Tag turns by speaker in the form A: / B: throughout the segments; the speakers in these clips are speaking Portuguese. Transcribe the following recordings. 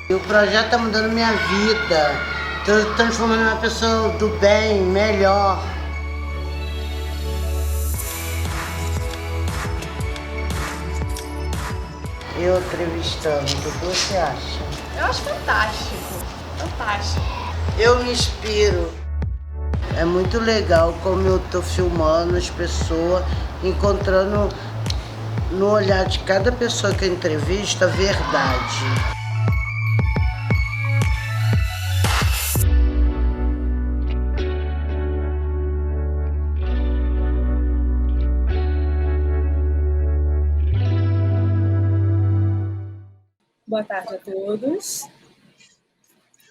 A: E o projeto está mudando minha vida, estou transformando uma pessoa do bem, melhor. Eu entrevistando, o que você acha?
B: Eu acho fantástico, fantástico.
A: Eu me inspiro. É muito legal como eu estou filmando as pessoas, encontrando no olhar de cada pessoa que eu entrevisto a verdade.
C: Boa tarde a todos.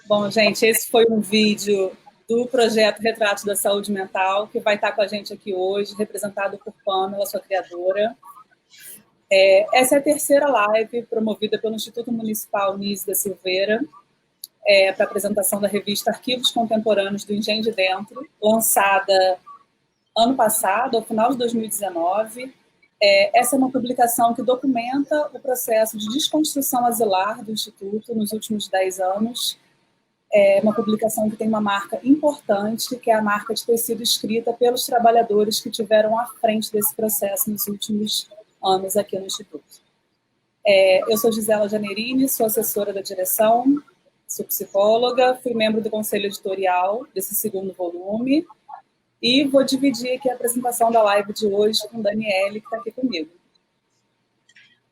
C: Bom, gente, esse foi um vídeo do projeto Retratos da Saúde Mental, que vai estar com a gente aqui hoje, representado por Pamela, sua criadora. Essa é a terceira live promovida pelo Instituto Municipal Nise da Silveira, para a apresentação da revista Arquivos Contemporâneos do Engenho de Dentro, lançada ano passado, ao final de 2019. Essa é uma publicação que documenta o processo de desconstrução asilar do Instituto nos últimos 10 anos. É uma publicação que tem uma marca importante, que é a marca de ter sido escrita pelos trabalhadores que tiveram à frente desse processo nos últimos anos aqui no Instituto. Eu sou Gisela Janerini, sou assessora da direção, sou psicóloga, fui membro do conselho editorial desse segundo volume, e vou dividir aqui a apresentação da live de hoje com Daniele, que está aqui comigo.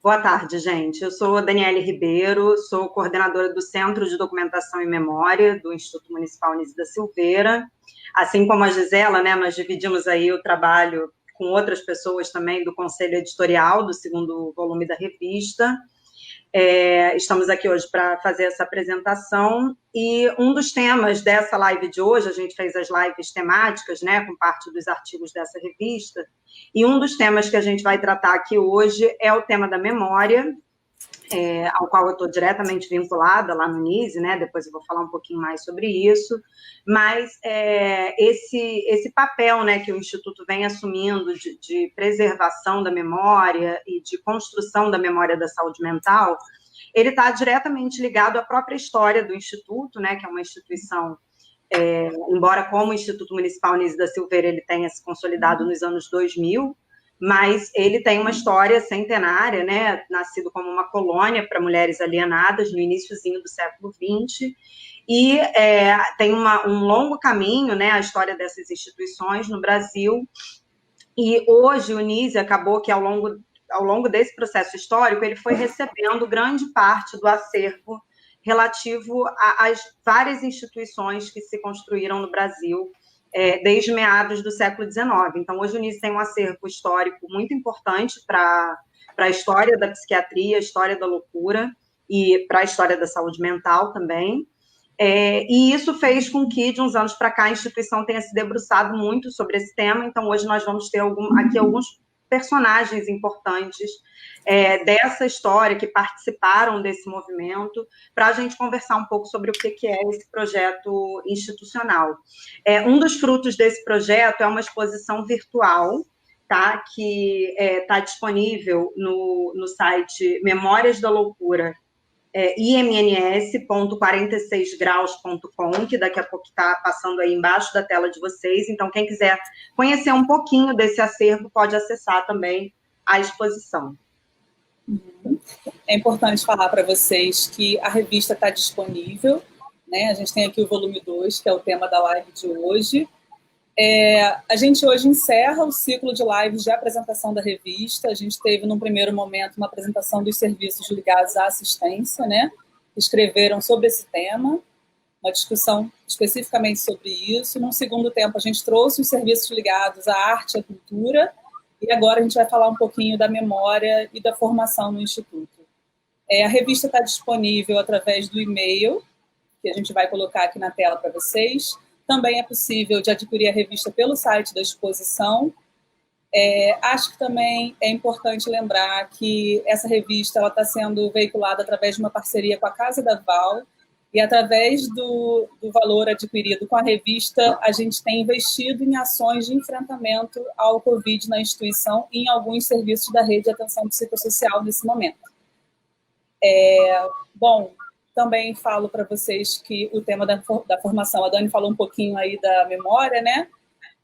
D: Boa tarde, gente. Eu sou a Daniele Ribeiro, sou coordenadora do Centro de Documentação e Memória do Instituto Municipal Nise da Silveira. Assim como a Gisela, né, nós dividimos aí o trabalho com outras pessoas também do conselho editorial do segundo volume da revista. Estamos aqui hoje para fazer essa apresentação, e um dos temas dessa live de hoje, a gente fez as lives temáticas, né, com parte dos artigos dessa revista, e um dos temas que a gente vai tratar aqui hoje é o tema da memória, ao qual eu estou diretamente vinculada lá no NISE, né, depois eu vou falar um pouquinho mais sobre isso, mas esse papel, né, que o Instituto vem assumindo de preservação da memória e de construção da memória da saúde mental, ele está diretamente ligado à própria história do Instituto, né, que é uma instituição, embora como Instituto Municipal Nise da Silveira ele tenha se consolidado nos anos 2000, mas ele tem uma história centenária, né, nascido como uma colônia para mulheres alienadas no iniciozinho do século XX, e tem um longo caminho, né, a história dessas instituições no Brasil, e hoje o NISE acabou que ao longo desse processo histórico ele foi recebendo grande parte do acervo relativo às várias instituições que se construíram no Brasil desde meados do século XIX. Então, hoje o NISE tem um acervo histórico muito importante para a história da psiquiatria, a história da loucura e para a história da saúde mental também. E isso fez com que, de uns anos para cá, a instituição tenha se debruçado muito sobre esse tema. Então, hoje nós vamos ter aqui alguns personagens importantes dessa história, que participaram desse movimento, para a gente conversar um pouco sobre o que é esse projeto institucional. Um dos frutos desse projeto é uma exposição virtual, tá, que está disponível no site Memórias da Loucura, imns.46graus.com, que daqui a pouco está passando aí embaixo da tela de vocês. Então, quem quiser conhecer um pouquinho desse acervo, pode acessar também a exposição.
C: É importante falar para vocês que a revista está disponível, né? A gente tem aqui o volume 2, que é o tema da live de hoje. A gente hoje encerra o ciclo de lives de apresentação da revista. A gente teve, num primeiro momento, uma apresentação dos serviços ligados à assistência, né? Que escreveram sobre esse tema, uma discussão especificamente sobre isso. Num segundo tempo, a gente trouxe os serviços ligados à arte e à cultura, e agora a gente vai falar um pouquinho da memória e da formação no Instituto. A revista está disponível através do e-mail, que a gente vai colocar aqui na tela para vocês. Também é possível de adquirir a revista pelo site da exposição. Acho que também é importante lembrar que essa revista está sendo veiculada através de uma parceria com a Casa da Val, e através do valor adquirido com a revista, a gente tem investido em ações de enfrentamento ao Covid na instituição e em alguns serviços da rede de atenção psicossocial nesse momento. Bom, Também falo para vocês que o tema da formação, a Dani falou um pouquinho aí da memória, né?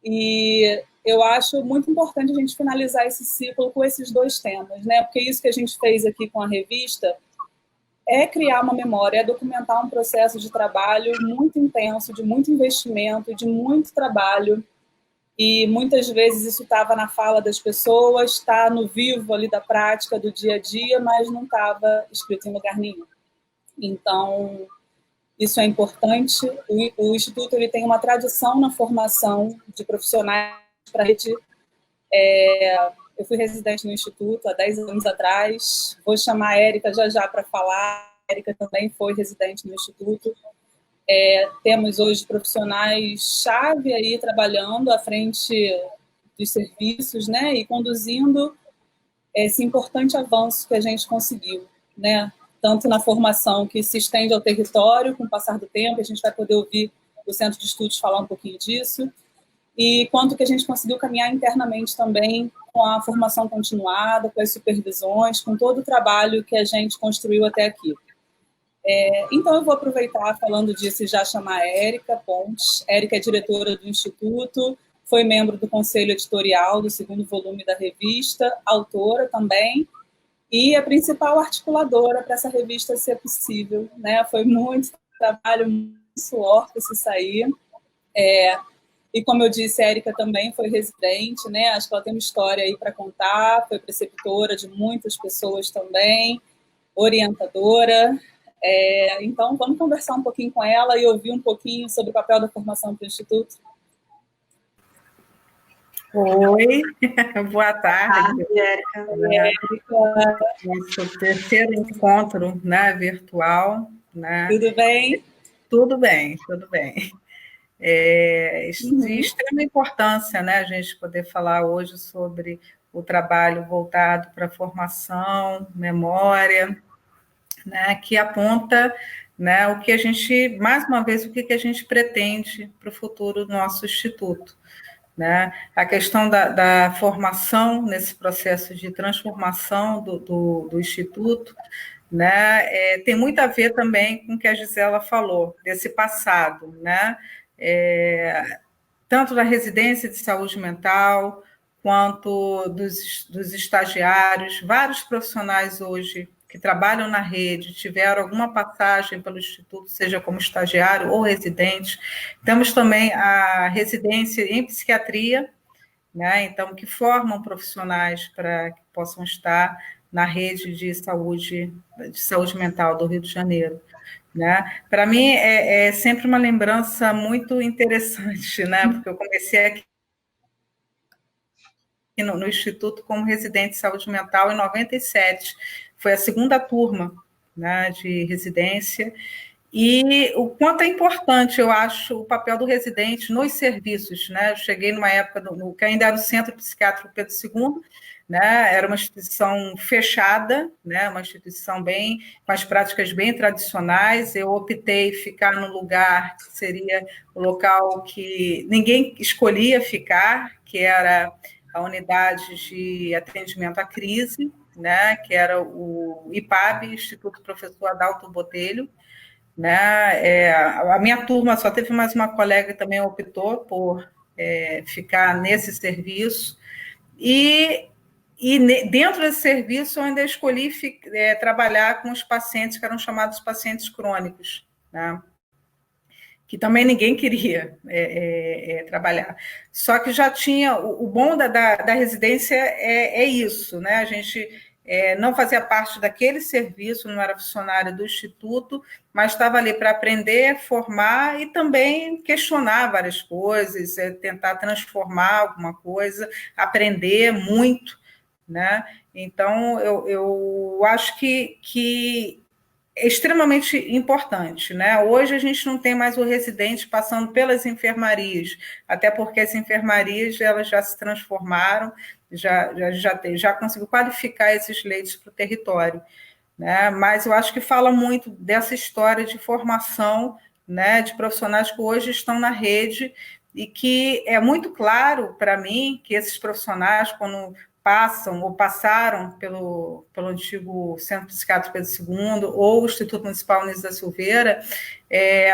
C: E eu acho muito importante a gente finalizar esse ciclo com esses dois temas, né? Porque isso que a gente fez aqui com a revista é criar uma memória, é documentar um processo de trabalho muito intenso, de muito investimento, de muito trabalho. E muitas vezes isso estava na fala das pessoas, está no vivo ali da prática, do dia a dia, mas não estava escrito em lugar nenhum. Então, isso é importante. O Instituto ele tem uma tradição na formação de profissionais para a rede. Eu fui residente no Instituto há 10 anos atrás. Vou chamar a Érica já para falar. A Érica também foi residente no Instituto. Temos hoje profissionais-chave aí trabalhando à frente dos serviços, né, e conduzindo esse importante avanço que a gente conseguiu, né, tanto na formação que se estende ao território com o passar do tempo, a gente vai poder ouvir o Centro de Estudos falar um pouquinho disso, e quanto que a gente conseguiu caminhar internamente também com a formação continuada, com as supervisões, com todo o trabalho que a gente construiu até aqui. Então, eu vou aproveitar falando disso e já chamar a Érica Pontes. Érica é diretora do Instituto, foi membro do Conselho Editorial do 2º volume da revista, autora também, e a principal articuladora para essa revista ser possível, né? Foi muito trabalho, muito suor para se sair. E como eu disse, a Érica também foi residente, né? Acho que ela tem uma história aí para contar, foi preceptora de muitas pessoas também, orientadora. Então, vamos conversar um pouquinho com ela e ouvir um pouquinho sobre o papel da formação para o Instituto.
E: Oi, boa tarde.
D: Érica.
E: Nosso terceiro encontro, né, virtual. Né?
C: Tudo bem?
E: Tudo bem, tudo bem. De extrema importância, né, a gente poder falar hoje sobre o trabalho voltado para a formação, memória, né, que aponta, né, o que a gente, mais uma vez, o que a gente pretende para o futuro do nosso Instituto. Né? A questão da formação nesse processo de transformação do Instituto, né, tem muito a ver também com o que a Gisela falou, desse passado, né? Tanto da residência de saúde mental, quanto dos estagiários, vários profissionais hoje que trabalham na rede, tiveram alguma passagem pelo Instituto, seja como estagiário ou residente. Temos também a residência em psiquiatria, né? Então, que formam profissionais para que possam estar na rede de saúde mental do Rio de Janeiro. Né? Para mim, é sempre uma lembrança muito interessante, né? Porque eu comecei aqui no Instituto como residente de saúde mental em 97. Foi a segunda turma, né, de residência, e o quanto é importante, eu acho, o papel do residente nos serviços. Né? Eu cheguei numa época que ainda era o Centro Psiquiátrico Pedro II, né? Era uma instituição fechada, né? Uma instituição com as práticas bem tradicionais. Eu optei ficar num lugar que seria o local que ninguém escolhia ficar, que era a unidade de atendimento à crise, né, que era o IPAB, Instituto Professor Adalto Botelho. Né? A minha turma só teve mais uma colega que também optou por ficar nesse serviço. E dentro desse serviço, eu ainda escolhi trabalhar com os pacientes que eram chamados pacientes crônicos, né? Que também ninguém queria trabalhar. Só que já tinha... O bom da residência é isso, né? A gente não fazia parte daquele serviço, não era funcionário do Instituto, mas estava ali para aprender, formar e também questionar várias coisas, tentar transformar alguma coisa, aprender muito, né? Então, eu acho que é extremamente importante, né? Hoje a gente não tem mais o residente passando pelas enfermarias, até porque as enfermarias elas já se transformaram, já conseguiu qualificar esses leitos para o território, né? Mas eu acho que fala muito dessa história de formação, né, de profissionais que hoje estão na rede e que é muito claro para mim que esses profissionais, quando passam ou passaram pelo antigo Centro Psiquiátrico Pedro II ou o Instituto Municipal Niso da Silveira,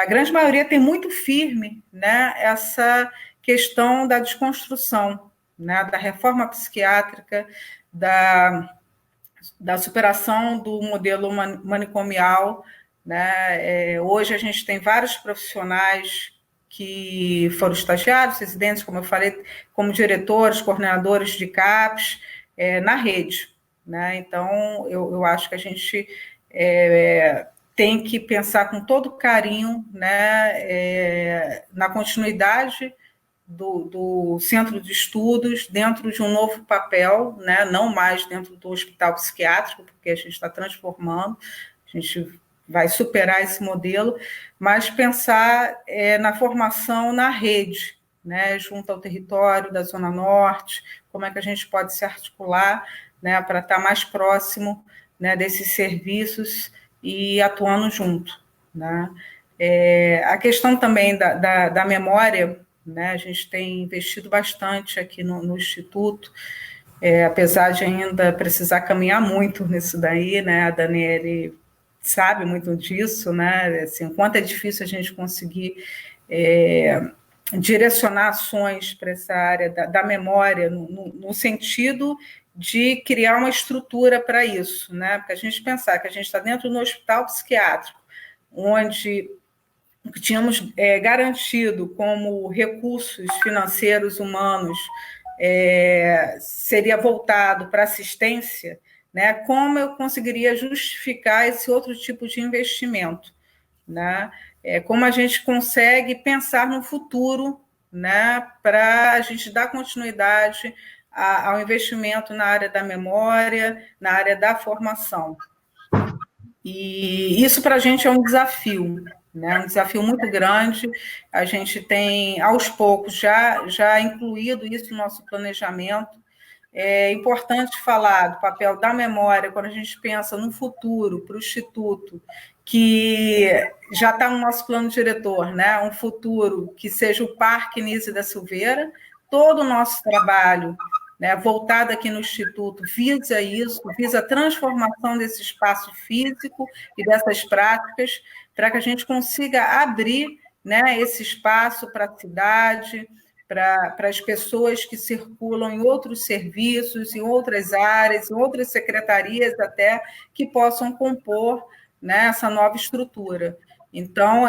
E: a grande maioria tem muito firme, né, essa questão da desconstrução, né, da reforma psiquiátrica, da superação do modelo manicomial, né? Hoje a gente tem vários profissionais que foram estagiários, residentes, como eu falei, como diretores, coordenadores de CAPs, na rede, né? Então, eu acho que a gente tem que pensar com todo carinho, né, na continuidade do centro de estudos dentro de um novo papel, né, não mais dentro do hospital psiquiátrico, porque a gente está transformando, a gente vai superar esse modelo, mas pensar na formação na rede, né, junto ao território da Zona Norte, como é que a gente pode se articular, né, para estar mais próximo, né, desses serviços e atuando junto, né. A questão também da memória, né, a gente tem investido bastante aqui no Instituto, apesar de ainda precisar caminhar muito nisso daí, né, a Daniele sabe muito disso, né, assim, o quanto é difícil a gente conseguir direcionar ações para essa área da memória, no sentido de criar uma estrutura para isso, né, porque a gente pensar que a gente está dentro do hospital psiquiátrico, onde que tínhamos garantido como recursos financeiros humanos seria voltado para assistência, né? Como eu conseguiria justificar esse outro tipo de investimento, né? Como a gente consegue pensar no futuro, né? Para a gente dar continuidade ao investimento na área da memória, na área da formação. E isso para a gente é um desafio, né? Um desafio muito grande. A gente tem, aos poucos, já incluído isso no nosso planejamento. É importante falar do papel da memória quando a gente pensa no futuro para o Instituto, que já está no nosso plano diretor, né? Um futuro que seja o Parque Niso da Silveira. Todo o nosso trabalho, né, voltado aqui no Instituto, visa isso, visa a transformação desse espaço físico e dessas práticas, para que a gente consiga abrir, né, esse espaço para a cidade, para as pessoas que circulam em outros serviços, em outras áreas, em outras secretarias até, que possam compor, né, essa nova estrutura. Então,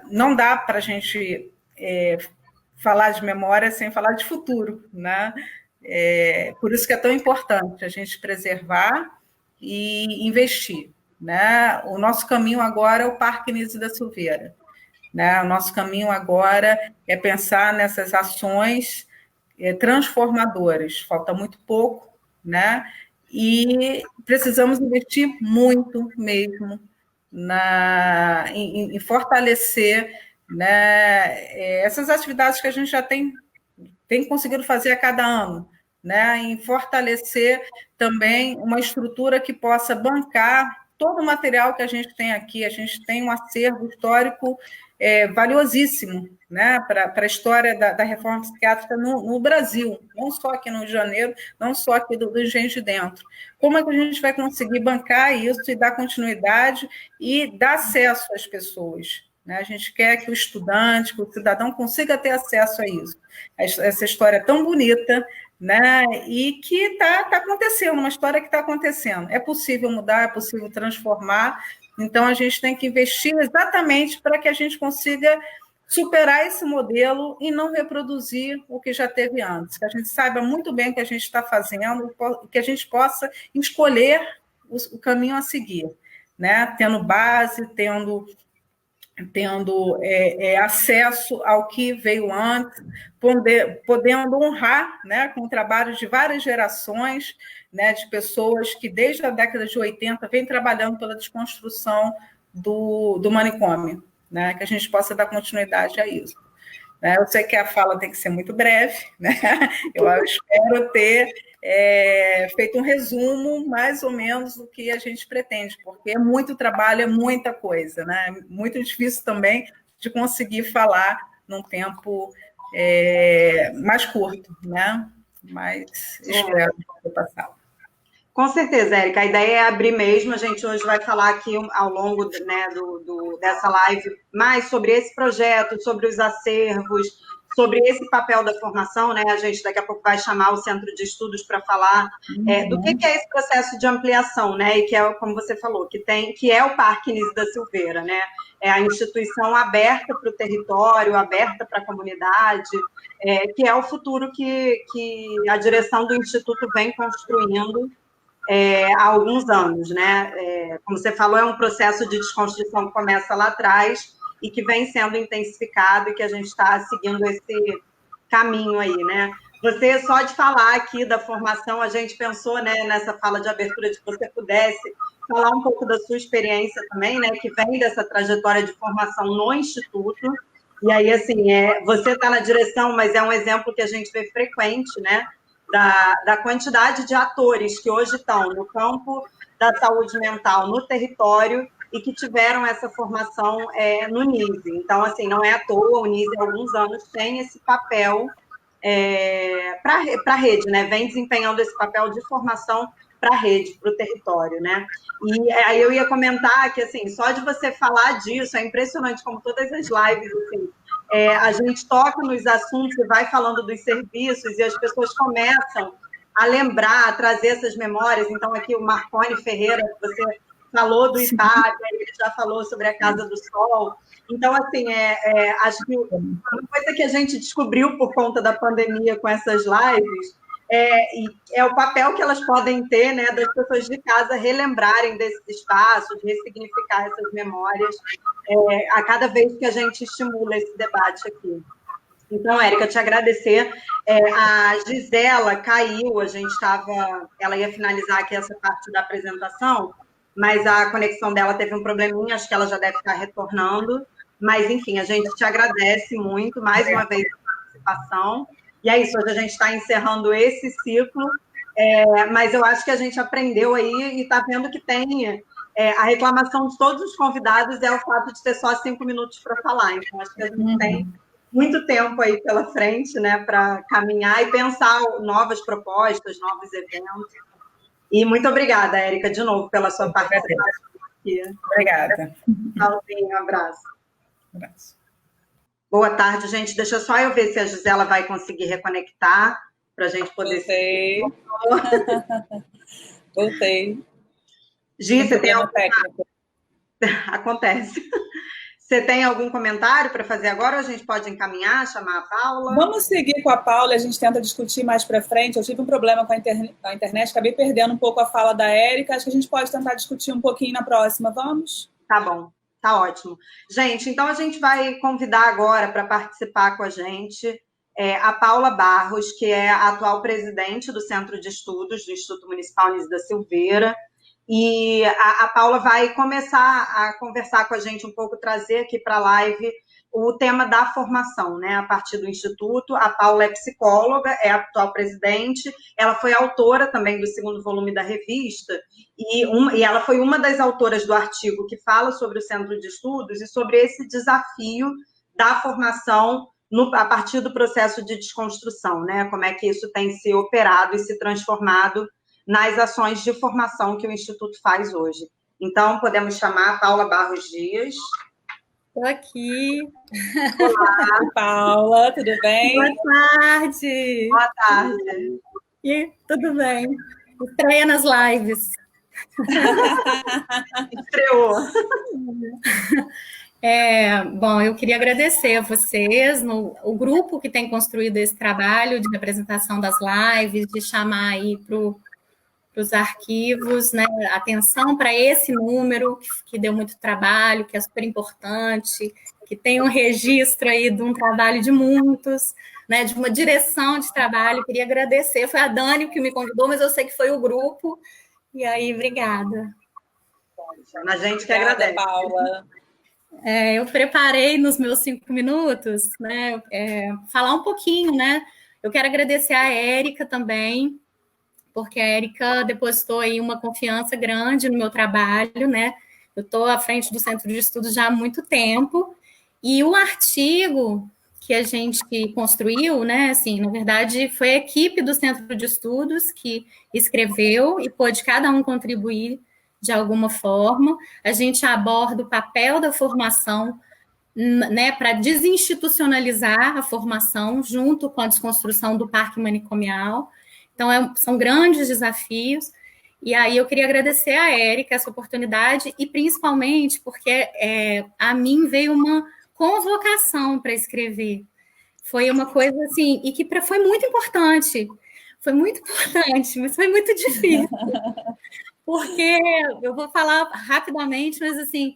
E: não dá para a gente falar de memória sem falar de futuro, né? Por isso que é tão importante a gente preservar e investir, né? O nosso caminho agora é o Parque Niso da Silveira, né? O nosso caminho agora é pensar nessas ações transformadoras. Falta muito pouco, né? E precisamos investir muito mesmo em fortalecer, né, essas atividades que a gente já tem conseguido fazer a cada ano, né, em fortalecer também uma estrutura que possa bancar todo o material que a gente tem aqui. A gente tem um acervo histórico valiosíssimo, né, para a história da reforma psiquiátrica no Brasil, não só aqui no Rio de Janeiro, não só aqui do Engenho de Dentro. Como é que a gente vai conseguir bancar isso e dar continuidade e dar acesso às pessoas? A gente quer que o estudante, que o cidadão consiga ter acesso a isso. Essa história é tão bonita, né? E que está acontecendo, uma história que está acontecendo. É possível mudar, é possível transformar, então a gente tem que investir exatamente para que a gente consiga superar esse modelo e não reproduzir o que já teve antes, que a gente saiba muito bem o que a gente está fazendo, que a gente possa escolher o caminho a seguir, né? Tendo base, tendo acesso ao que veio antes, podendo honrar, né, com trabalhos de várias gerações, né, de pessoas que desde a década de 80 vêm trabalhando pela desconstrução do manicômio, né, que a gente possa dar continuidade a isso. Eu sei que a fala tem que ser muito breve, né? Eu espero ter feito um resumo, mais ou menos, do que a gente pretende, porque é muito trabalho, é muita coisa, né? Muito difícil também de conseguir falar num tempo mais curto, né? mas espero poder passar.
D: Com certeza, Érica. A ideia é abrir mesmo. A gente hoje vai falar aqui ao longo, né, dessa live mais sobre esse projeto, sobre os acervos, sobre esse papel da formação, né? A gente daqui a pouco vai chamar o Centro de Estudos para falar do que é esse processo de ampliação, né? E que é, como você falou, que é o Parque Nise da Silveira, né? É a instituição aberta para o território, aberta para a comunidade, que é o futuro que a direção do Instituto vem construindo há alguns anos, né? Como você falou, é um processo de desconstrução que começa lá atrás e que vem sendo intensificado e que a gente está seguindo esse caminho aí, né? Você, só de falar aqui da formação, a gente pensou, né, nessa fala de abertura, de que você pudesse falar um pouco da sua experiência também, né, que vem dessa trajetória de formação no Instituto. E aí, assim, você está na direção, mas é um exemplo que a gente vê frequente, né, da quantidade de atores que hoje estão no campo da saúde mental, no território, e que tiveram essa formação no NISE. Então, assim, não é à toa, o NISE há alguns anos tem esse papel para a rede, né? Vem desempenhando esse papel de formação para a rede, para o território, né? E aí eu ia comentar que, assim, só de você falar disso, é impressionante como todas as lives, assim, a gente toca nos assuntos e vai falando dos serviços e as pessoas começam a lembrar, a trazer essas memórias. Então, aqui o Marconi Ferreira, que você falou do IPAC, ele já falou sobre a Casa do Sol. Então, assim, acho que uma coisa que a gente descobriu por conta da pandemia com essas lives é o papel que elas podem ter, né, das pessoas de casa relembrarem desses espaços, ressignificar essas memórias, a cada vez que a gente estimula esse debate aqui. Então, Érica, te agradecer. A Gisela caiu, ela ia finalizar aqui essa parte da apresentação, mas a conexão dela teve um probleminha, acho que ela já deve estar retornando. Mas, enfim, a gente te agradece muito, mais uma vez, a participação. E é isso, hoje a gente está encerrando esse ciclo, mas eu acho que a gente aprendeu aí e está vendo que tem... a reclamação de todos os convidados é o fato de ter só 5 minutos para falar. Então, acho que a gente tem muito tempo aí pela frente, né, para caminhar e pensar novas propostas, novos eventos. E muito obrigada, Érica, de novo, pela sua participação aqui.
E: Obrigada.
D: Um abraço. Boa tarde, gente. Deixa só eu ver se a Gisela vai conseguir reconectar para a gente poder...
C: Voltei.
D: Gi, você tem algum... Acontece. Você tem algum comentário para fazer agora? Ou a gente pode encaminhar, chamar a Paula?
C: Vamos seguir com a Paula, a gente tenta discutir mais para frente. Eu tive um problema com a internet, acabei perdendo um pouco a fala da Érica. Acho que a gente pode tentar discutir um pouquinho na próxima. Vamos?
D: Tá bom, tá ótimo. Gente, então a gente vai convidar agora para participar com a gente a Paula Barros, que é a atual presidente do Centro de Estudos do Instituto Municipal Nise da Silveira. E a Paula vai começar a conversar com a gente um pouco, trazer aqui para a live o tema da formação, né, a partir do Instituto. A Paula é psicóloga, é a atual presidente, ela foi autora também do 2º volume da revista, e ela foi uma das autoras do artigo que fala sobre o Centro de Estudos e sobre esse desafio da formação a partir do processo de desconstrução, né, como é que isso tem se operado e se transformado nas ações de formação que o Instituto faz hoje. Então, podemos chamar a Paula Barros Dias.
F: Estou aqui.
C: Olá, Paula, tudo bem?
F: Boa tarde.
D: Boa tarde.
F: E tudo bem. Estreia nas lives.
D: Estreou.
F: Bom, eu queria agradecer a vocês, o grupo que tem construído esse trabalho de apresentação das lives, de chamar aí para os arquivos, né, atenção para esse número que deu muito trabalho, que é super importante, que tem um registro aí de um trabalho de muitos, né, de uma direção de trabalho. Queria agradecer, foi a Dani que me convidou, mas eu sei que foi o grupo, e aí, obrigada.
D: A gente que agradece.
C: Paula.
F: Eu preparei nos meus 5 minutos, né, falar um pouquinho, né, eu quero agradecer a Érica também, porque a Érica depositou aí uma confiança grande no meu trabalho, né? Eu estou à frente do Centro de Estudos já há muito tempo, e o artigo que a gente construiu, né? Assim, na verdade, foi a equipe do Centro de Estudos que escreveu e pôde cada um contribuir de alguma forma. A gente aborda o papel da formação, né, para desinstitucionalizar a formação junto com a desconstrução do parque manicomial. Então, são grandes desafios. E aí eu queria agradecer a Érica essa oportunidade e principalmente porque a mim veio uma convocação para escrever. Foi uma coisa assim, e que foi muito importante. Foi muito importante, mas foi muito difícil. Porque eu vou falar rapidamente, mas assim,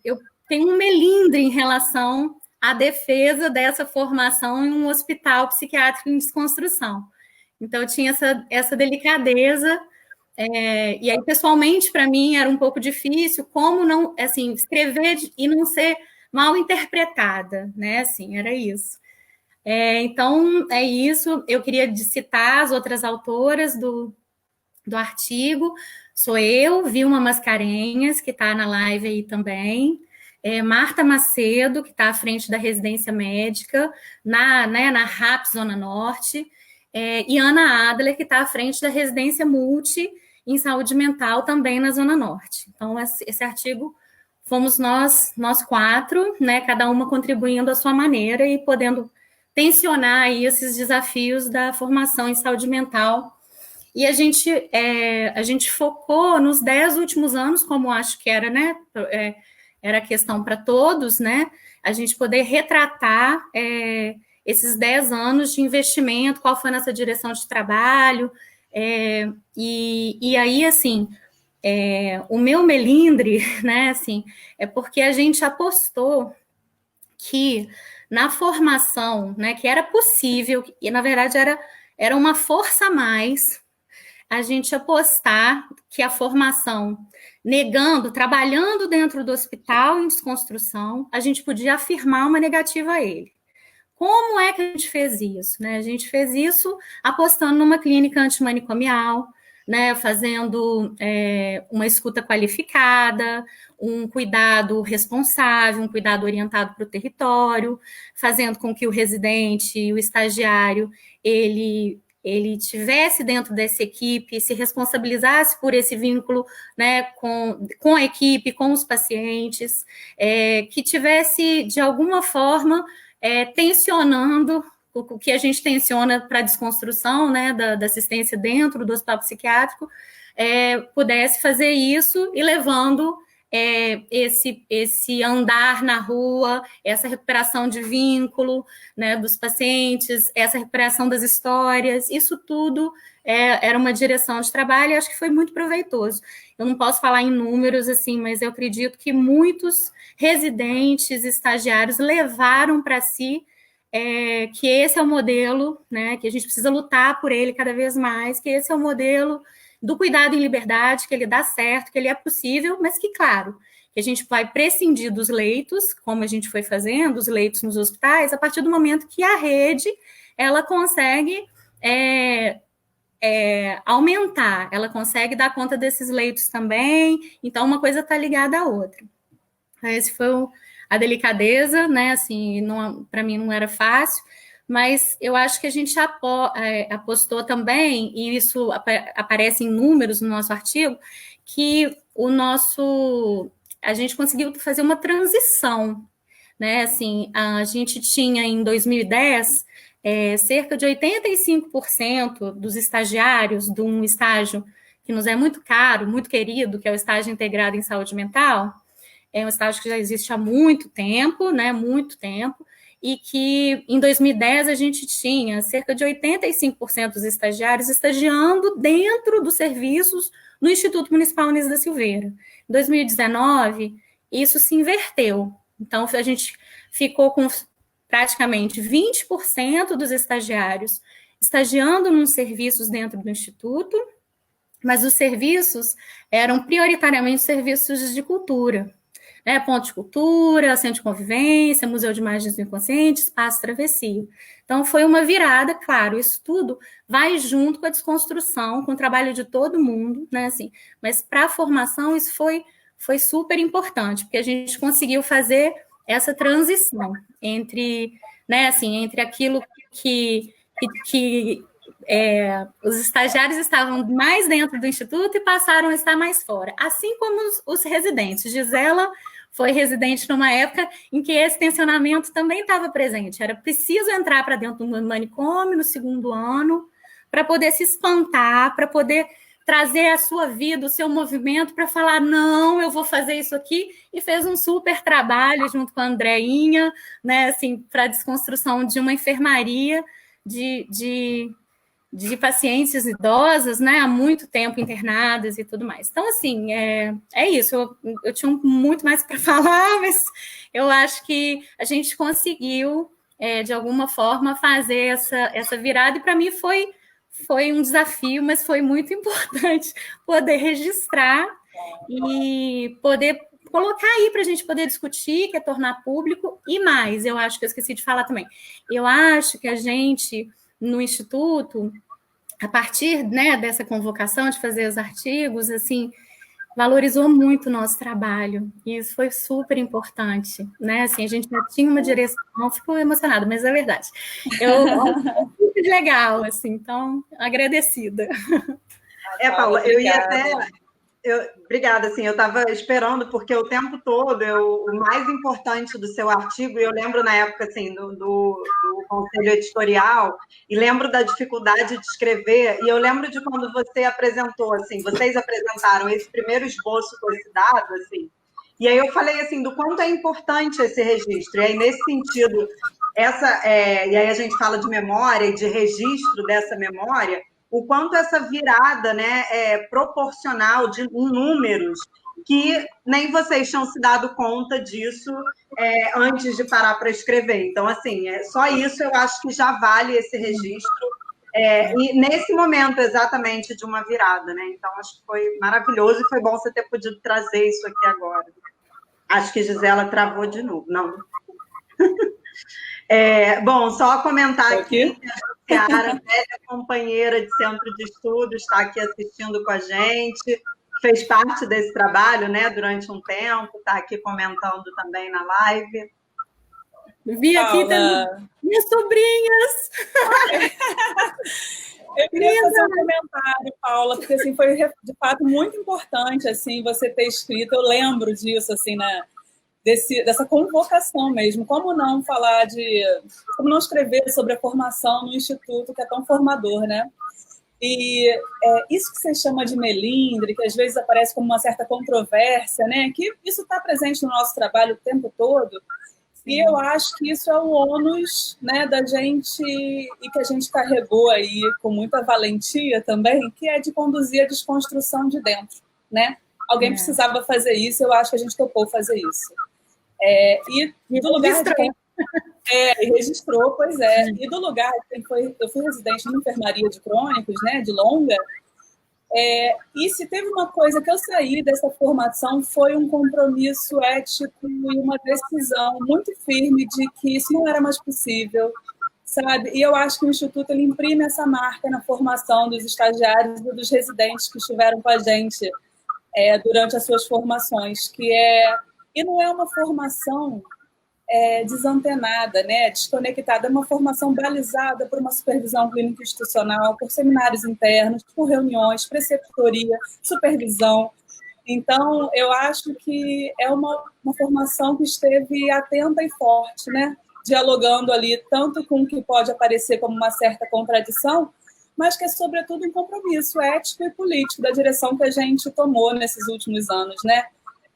F: eu tenho um melindre em relação à defesa dessa formação em um hospital psiquiátrico em desconstrução. Então, eu tinha essa delicadeza, e aí, pessoalmente, para mim, era um pouco difícil, como não, assim, escrever e não ser mal interpretada, né, assim, era isso. Então, é isso, eu queria citar as outras autoras do artigo, sou eu, Vilma Mascarenhas, que está na live aí também, Marta Macedo, que está à frente da residência médica, na RAP Zona Norte, e Ana Adler, que está à frente da residência multi em saúde mental, também na Zona Norte. Então, esse artigo fomos nós 4, né, cada uma contribuindo à sua maneira e podendo tensionar aí esses desafios da formação em saúde mental. E a gente focou nos 10 últimos anos, como acho que era, né, era questão para todos, né, a gente poder retratar esses 10 anos de investimento, qual foi a nossa direção de trabalho, e aí, assim, o meu melindre, né, assim, é porque a gente apostou que na formação, né, que era possível, e na verdade era uma força a mais, a gente apostar que a formação, trabalhando dentro do hospital em desconstrução, a gente podia afirmar uma negativa a ele. Como é que a gente fez isso? Né? A gente fez isso apostando numa clínica antimanicomial, né? Fazendo uma escuta qualificada, um cuidado responsável, um cuidado orientado para o território, fazendo com que o residente e o estagiário, ele tivesse dentro dessa equipe, se responsabilizasse por esse vínculo, né, com a equipe, com os pacientes, que tivesse, de alguma forma, tensionando o que a gente tensiona para a desconstrução, né, da assistência dentro do hospital psiquiátrico, pudesse fazer isso e levando esse andar na rua, essa recuperação de vínculo, né, dos pacientes, essa recuperação das histórias, isso tudo era uma direção de trabalho e acho que foi muito proveitoso. Eu não posso falar em números, assim, mas eu acredito que muitos residentes, estagiários levaram para si que esse é o modelo, né, que a gente precisa lutar por ele cada vez mais, que esse é o modelo do cuidado em liberdade, que ele dá certo, que ele é possível, mas que, claro, que a gente vai prescindir dos leitos, como a gente foi fazendo, os leitos nos hospitais, a partir do momento que a rede, ela consegue aumentar, ela consegue dar conta desses leitos também, então uma coisa está ligada à outra. Esse foi a delicadeza, né, assim, para mim não era fácil, mas eu acho que a gente apostou também, e isso aparece em números no nosso artigo, que a gente conseguiu fazer uma transição, né, assim, a gente tinha em 2010 cerca de 85% dos estagiários de um estágio que nos é muito caro, muito querido, que é o estágio integrado em saúde mental, é um estágio que já existe há muito tempo, né, muito tempo, e que em 2010 a gente tinha cerca de 85% dos estagiários estagiando dentro dos serviços no Instituto Municipal Nise da Silveira. Em 2019, isso se inverteu. Então, a gente ficou com praticamente 20% dos estagiários estagiando nos serviços dentro do Instituto, mas os serviços eram prioritariamente serviços de cultura. Ponto de cultura, centro de convivência, museu de imagens do inconsciente, espaço travessia. Então, foi uma virada, claro, isso tudo vai junto com a desconstrução, com o trabalho de todo mundo, né, assim, mas para a formação isso foi super importante, porque a gente conseguiu fazer essa transição entre, né, assim, entre aquilo que os estagiários estavam mais dentro do Instituto e passaram a estar mais fora, assim como os residentes. Gisela foi residente numa época em que esse tensionamento também estava presente. Era preciso entrar para dentro do manicômio no segundo ano para poder se espantar, para poder trazer a sua vida, o seu movimento, para falar, não, eu vou fazer isso aqui, e fez um super trabalho junto com a Andreinha, né, assim, para a desconstrução de uma enfermaria de pacientes idosas, né, há muito tempo internadas e tudo mais. Então, assim, é isso. Eu tinha muito mais para falar, mas eu acho que a gente conseguiu, de alguma forma, fazer essa virada, e para mim foi um desafio, mas foi muito importante poder registrar e poder colocar aí para a gente poder discutir, que é tornar público, e mais, eu acho que eu esqueci de falar também, eu acho que a gente, no Instituto, a partir, né, dessa convocação de fazer os artigos, assim, valorizou muito o nosso trabalho, e isso foi super importante, né, assim, a gente já tinha uma direção, ficou emocionada, mas é verdade, muito legal, assim, então, agradecida.
D: Paula, eu ia até... obrigada, assim, eu estava esperando, porque o tempo todo, o mais importante do seu artigo, e eu lembro na época, assim, do conselho editorial, e lembro da dificuldade de escrever, e eu lembro de quando você apresentou, assim, vocês apresentaram esse primeiro esboço desse dado, assim, e aí eu falei, assim, do quanto é importante esse registro, e aí, nesse sentido, e aí a gente fala de memória e de registro dessa memória, o quanto essa virada, né, é proporcional em números, que nem vocês tinham se dado conta disso antes de parar para escrever. Então, assim, só isso eu acho que já vale esse registro, e nesse momento exatamente de uma virada, né? Então, acho que foi maravilhoso e foi bom você ter podido trazer isso aqui agora. Acho que Gisela travou de novo, não? Bom, só comentar aqui que a Ciara, velha companheira de centro de estudos, está aqui assistindo com a gente, fez parte desse trabalho, né, durante um tempo, está aqui comentando também na live.
F: Vi aqui também minhas sobrinhas.
C: Eu queria fazer um comentário, Paula, porque assim, foi de fato muito importante assim, você ter escrito, eu lembro disso, assim, né? Dessa convocação mesmo, como não escrever sobre a formação no Instituto, que é tão formador, né? E isso que você chama de melindre, que às vezes aparece como uma certa controvérsia, né? Que isso está presente no nosso trabalho o tempo todo, e eu acho que isso é o ônus, né, da gente, e que a gente carregou aí com muita valentia também, que é de conduzir a desconstrução de dentro, né? Alguém precisava fazer isso, eu acho que a gente topou fazer isso. E do lugar de quem... registrou, pois é. E do lugar de quem foi... Eu fui residente de enfermaria de crônicos, né, de longa, e se teve uma coisa que eu saí dessa formação foi um compromisso ético e uma decisão muito firme de que isso não era mais possível, sabe? E eu acho que o Instituto ele imprime essa marca na formação dos estagiários e dos residentes que estiveram com a gente durante as suas formações, e não é uma formação desantenada, né, desconectada, é uma formação balizada por uma supervisão clínica institucional, por seminários internos, por reuniões, preceptoria, supervisão. Então, eu acho que é uma formação que esteve atenta e forte, né, dialogando ali tanto com o que pode aparecer como uma certa contradição, mas que é, sobretudo, um compromisso ético e político da direção que a gente tomou nesses últimos anos, né?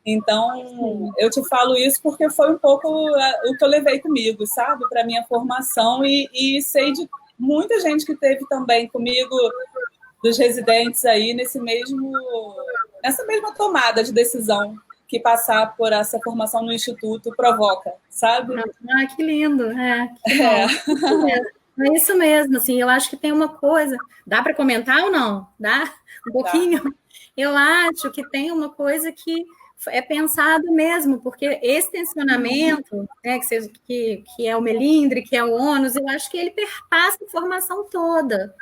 C: Então, eu te falo isso porque foi um pouco o que eu levei comigo, sabe? Para a minha formação, e sei de muita gente que teve também comigo, dos residentes aí, nessa mesma tomada de decisão que passar por essa formação no Instituto provoca, sabe?
F: Ah, que lindo! É isso mesmo, assim, eu acho que tem uma coisa... Dá para comentar ou não? Dá? Um pouquinho? Dá. Eu acho que tem uma coisa que é pensado mesmo, porque esse tensionamento, né, que é o melindre, que é o ônus, eu acho que ele perpassa a formação toda,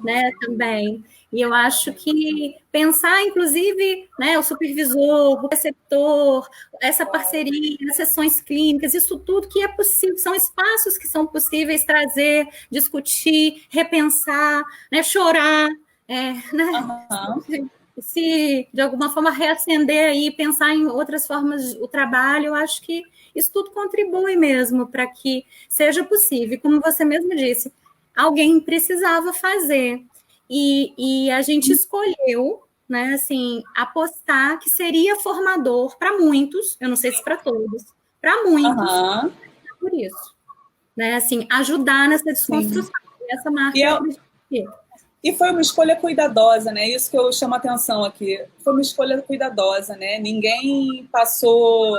F: né, também. E eu acho que pensar, inclusive, né, o supervisor, o preceptor, essa parceria, as sessões clínicas, isso tudo que é possível, são espaços que são possíveis trazer, discutir, repensar, né, chorar, né, se de alguma forma reacender aí, pensar em outras formas o trabalho, eu acho que isso tudo contribui mesmo para que seja possível. Como você mesmo disse, alguém precisava fazer. E a gente escolheu, né, assim, apostar que seria formador para muitos, eu não sei se para todos, para muitos, por isso. Né, assim, ajudar nessa desconstrução. Essa marca
C: E foi uma escolha cuidadosa, né? Isso que eu chamo a atenção aqui. Foi uma escolha cuidadosa, né? Ninguém passou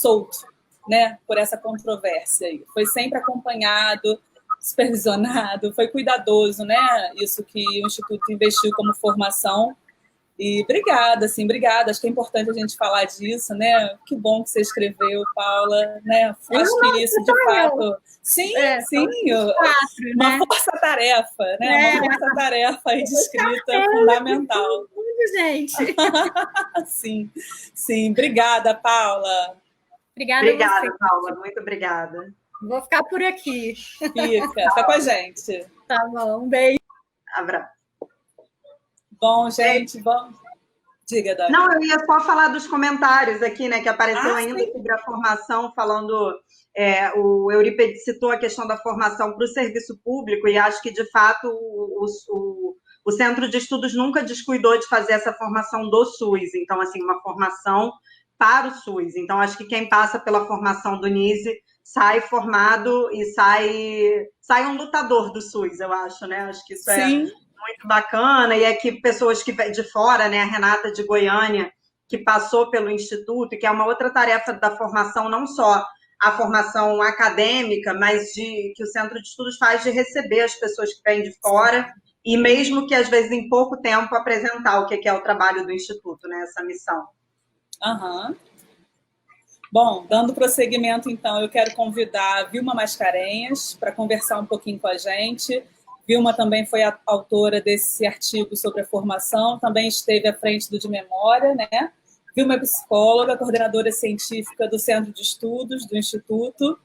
C: solto, né, por essa controvérsia aí. Foi sempre acompanhado, supervisionado, foi cuidadoso, né? Isso que o Instituto investiu como formação. E obrigada, assim, obrigada. Acho que é importante a gente falar disso, né? Que bom que você escreveu, Paula, né? Acho que isso, de fato... Sim, sim. Uma força-tarefa, né? Uma força-tarefa aí de escrita fundamental.
F: Gente.
C: Sim, sim. Obrigada, Paula.
D: Obrigada, Paula. Muito obrigada.
F: Vou ficar por aqui.
C: Fica com a gente.
F: Tá bom, um beijo.
D: Abraço.
C: Bom, gente, vamos. Diga, Dani.
D: Não, eu ia só falar dos comentários aqui, né, que apareceu ainda sobre a formação, falando, o Eurípides citou a questão da formação para o serviço público, e acho que, de fato, o Centro de Estudos nunca descuidou de fazer essa formação do SUS, então, assim, uma formação para o SUS. Então, acho que quem passa pela formação do NISE sai formado e sai um lutador do SUS, eu acho, né? Acho que isso é muito bacana, e aqui pessoas que de fora, né, a Renata de Goiânia, que passou pelo Instituto, e que é uma outra tarefa da formação, não só a formação acadêmica, mas que o Centro de Estudos faz de receber as pessoas que vêm de fora, e mesmo que, às vezes, em pouco tempo, apresentar o que é o trabalho do Instituto, né, essa missão.
C: Bom, dando prosseguimento, então, eu quero convidar a Vilma Mascarenhas para conversar um pouquinho com a gente. Vilma também foi a autora desse artigo sobre a formação, também esteve à frente do De Memória, né? Vilma é psicóloga, coordenadora científica do Centro de Estudos do Instituto,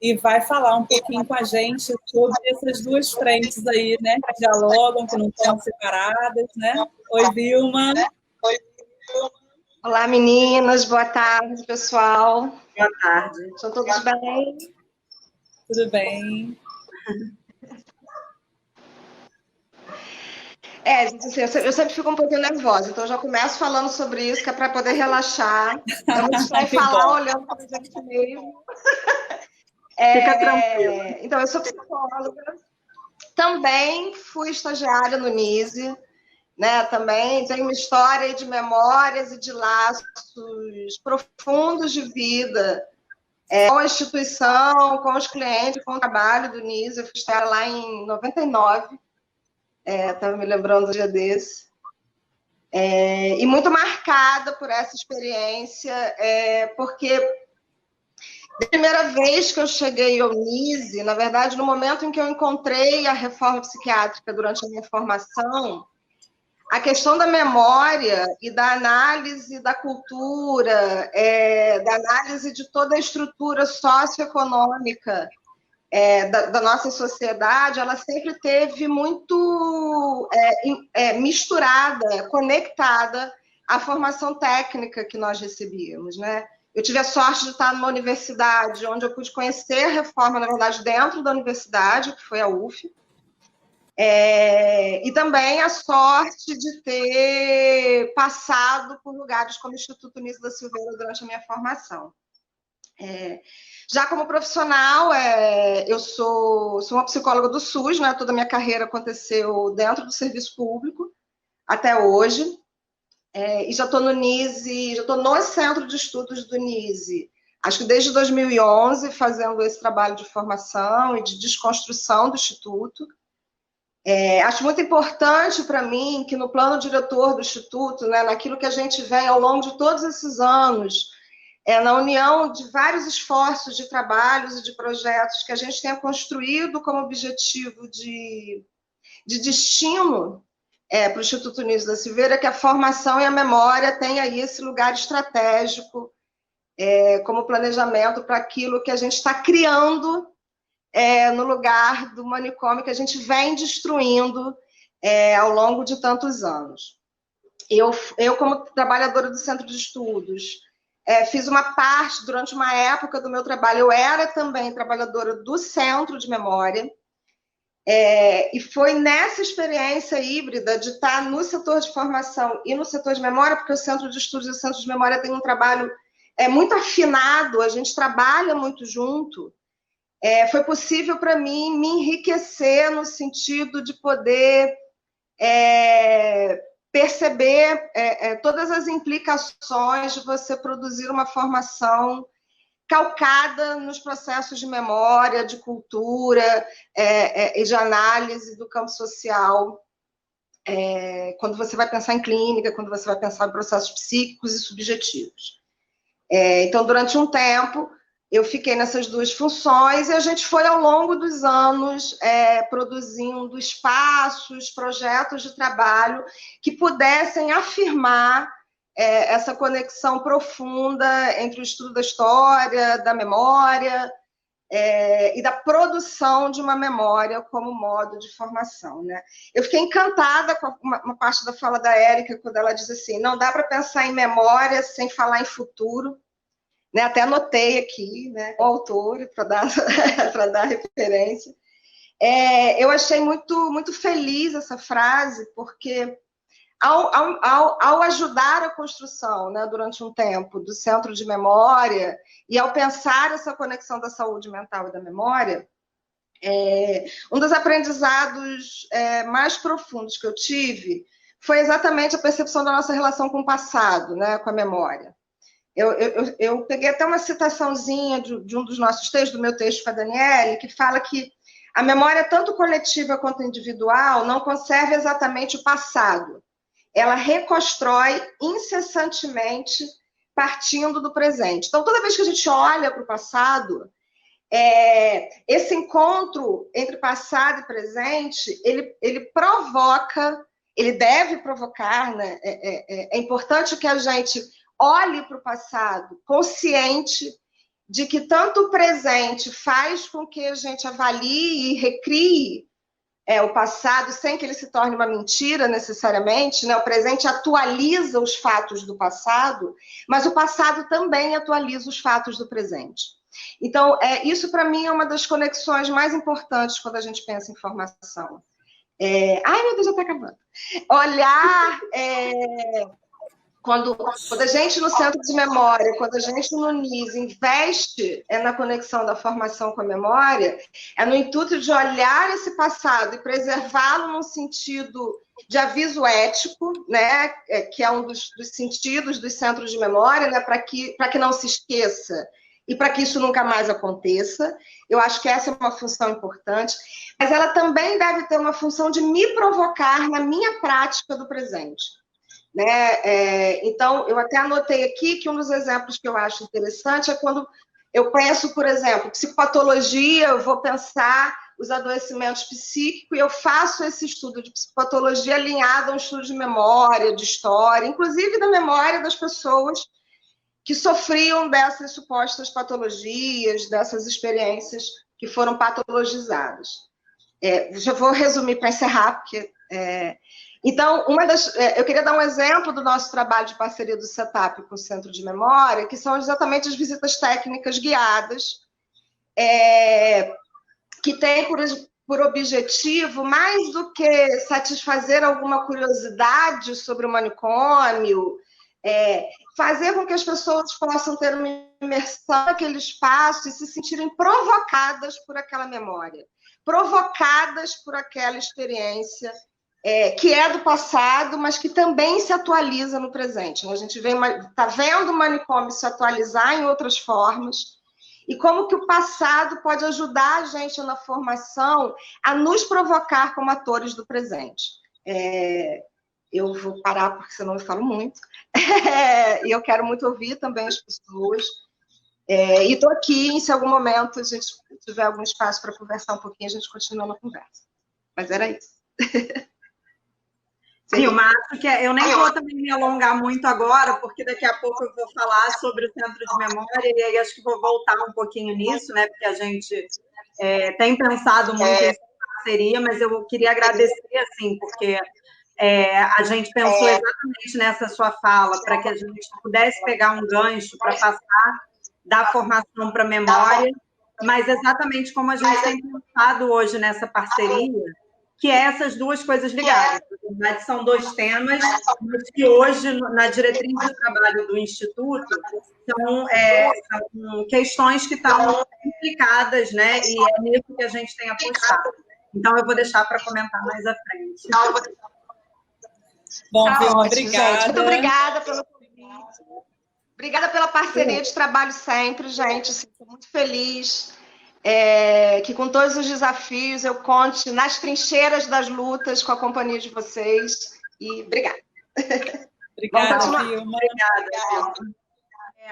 C: e vai falar um pouquinho com a gente sobre essas duas frentes aí, né? Que dialogam, que não estão separadas, né? Oi, Vilma.
G: Olá, meninas. Boa tarde, pessoal.
D: Boa tarde.
G: Estão todos bem?
C: Tudo bem.
G: Gente, assim, eu sempre fico um pouquinho nervosa, então eu já começo falando sobre isso, que é para poder relaxar. Eu não sei falar olhando para a gente mesmo.
D: Fica tranquila.
G: Então, eu sou psicóloga, também fui estagiária no NISE, né? Também tenho uma história de memórias e de laços profundos de vida com a instituição, com os clientes, com o trabalho do NISE. Eu fui estagiária lá em 99, estava me lembrando do dia desse. E muito marcada por essa experiência, porque da primeira vez que eu cheguei ao NISE, na verdade, no momento em que eu encontrei a reforma psiquiátrica durante a minha formação, a questão da memória e da análise da cultura, da análise de toda a estrutura socioeconômica da nossa sociedade, ela sempre teve muito misturada, conectada à formação técnica que nós recebíamos, né? Eu tive a sorte de estar numa universidade onde eu pude conhecer a reforma, na verdade, dentro da universidade, que foi a UF, e também a sorte de ter passado por lugares como o Instituto Niso da Silveira durante a minha formação. Já como profissional, eu sou uma psicóloga do SUS, né? Toda a minha carreira aconteceu dentro do serviço público, até hoje. E já estou no NISE, já estou no Centro de Estudos do NISE, acho que desde 2011, fazendo esse trabalho de formação e de desconstrução do Instituto. Acho muito importante para mim que no plano diretor do Instituto, né, naquilo que a gente vem ao longo de todos esses anos, na união de vários esforços de trabalhos e de projetos que a gente tenha construído como objetivo de destino para o Instituto Nísio da Silveira, que a formação e a memória tenham aí esse lugar estratégico como planejamento para aquilo que a gente está criando no lugar do manicômio que a gente vem destruindo ao longo de tantos anos. Eu como trabalhadora do Centro de Estudos, fiz uma parte, durante uma época do meu trabalho, eu era também trabalhadora do Centro de Memória, e foi nessa experiência híbrida de estar no setor de formação e no setor de memória, porque o Centro de Estudos e o Centro de Memória tem um trabalho muito afinado, a gente trabalha muito junto, foi possível para mim me enriquecer no sentido de poder perceber todas as implicações de você produzir uma formação calcada nos processos de memória, de cultura e de análise do campo social, quando você vai pensar em clínica, quando você vai pensar em processos psíquicos e subjetivos. Então, durante um tempo, eu fiquei nessas duas funções e a gente foi, ao longo dos anos, produzindo espaços, projetos de trabalho que pudessem afirmar essa conexão profunda entre o estudo da história, da memória e da produção de uma memória como modo de formação, né? Eu fiquei encantada com uma parte da fala da Érica, quando ela diz assim, não dá para pensar em memória sem falar em futuro, né? Até anotei aqui, né, o autor, para dar referência. Eu achei muito feliz essa frase, porque ao ajudar a construção, né, durante um tempo, do Centro de Memória, e ao pensar essa conexão da saúde mental e da memória, um dos aprendizados mais profundos que eu tive foi exatamente a percepção da nossa relação com o passado, né, com a memória. Eu peguei até uma citaçãozinha de um dos nossos textos, do meu texto com a Daniele, que fala que a memória, tanto coletiva quanto individual, não conserva exatamente o passado. Ela reconstrói incessantemente partindo do presente. Então, toda vez que a gente olha para o passado, esse encontro entre passado e presente, ele provoca, ele deve provocar, né? É importante que a gente olhe para o passado consciente de que tanto o presente faz com que a gente avalie e recrie o passado sem que ele se torne uma mentira necessariamente, né? O presente atualiza os fatos do passado, mas o passado também atualiza os fatos do presente. Então, isso para mim é uma das conexões mais importantes quando a gente pensa em formação. Ai, meu Deus, já está acabando. Olhar... Quando a gente no Centro de Memória, quando a gente no NIS investe na conexão da formação com a memória, no intuito de olhar esse passado e preservá-lo num sentido de aviso ético, né, que é um dos sentidos dos centros de memória, né, para que não se esqueça e para que isso nunca mais aconteça. Eu acho que essa é uma função importante, mas ela também deve ter uma função de me provocar na minha prática do presente. Né? Então, eu até anotei aqui que um dos exemplos que eu acho interessante é quando eu penso, por exemplo, psicopatologia, eu vou pensar os adoecimentos psíquicos e eu faço esse estudo de psicopatologia alinhado a um estudo de memória, de história, inclusive da memória das pessoas que sofriam dessas supostas patologias, dessas experiências que foram patologizadas. Já vou resumir para encerrar, porque... Então, eu queria dar um exemplo do nosso trabalho de parceria do CETAP com o Centro de Memória, que são exatamente as visitas técnicas guiadas, que têm por objetivo, mais do que satisfazer alguma curiosidade sobre o manicômio, fazer com que as pessoas possam ter uma imersão naquele espaço e se sentirem provocadas por aquela memória, provocadas por aquela experiência que é do passado, mas que também se atualiza no presente. A gente está vendo o manicômio se atualizar em outras formas, e como que o passado pode ajudar a gente na formação a nos provocar como atores do presente. Eu vou parar, porque senão eu falo muito, e eu quero muito ouvir também as pessoas. E estou aqui, se em algum momento a gente tiver algum espaço para conversar um pouquinho, a gente continua na conversa. Mas era isso.
D: Vilma, acho que eu nem vou também me alongar muito agora, porque daqui a pouco eu vou falar sobre o Centro de Memória, e aí acho que vou voltar um pouquinho nisso, né? Porque a gente tem pensado muito em parceria, mas eu queria agradecer, assim, porque a gente pensou exatamente nessa sua fala, para que a gente pudesse pegar um gancho para passar da formação para a memória, mas exatamente como a gente tem pensado hoje nessa parceria, que é essas duas coisas ligadas. Na verdade, são dois temas, mas que hoje, na diretriz de trabalho do Instituto, são questões que estão implicadas, né? E é nisso que a gente tem apostado. Então, eu vou deixar para comentar mais à frente.
C: Bom, Vilma,
G: obrigada. Gente. Muito obrigada pelo convite. Obrigada pela parceria de trabalho sempre, gente. Estou muito feliz que com todos os desafios eu conte nas trincheiras das lutas com a companhia de vocês. E obrigada.
C: Obrigada, Vilma.
D: Obrigada.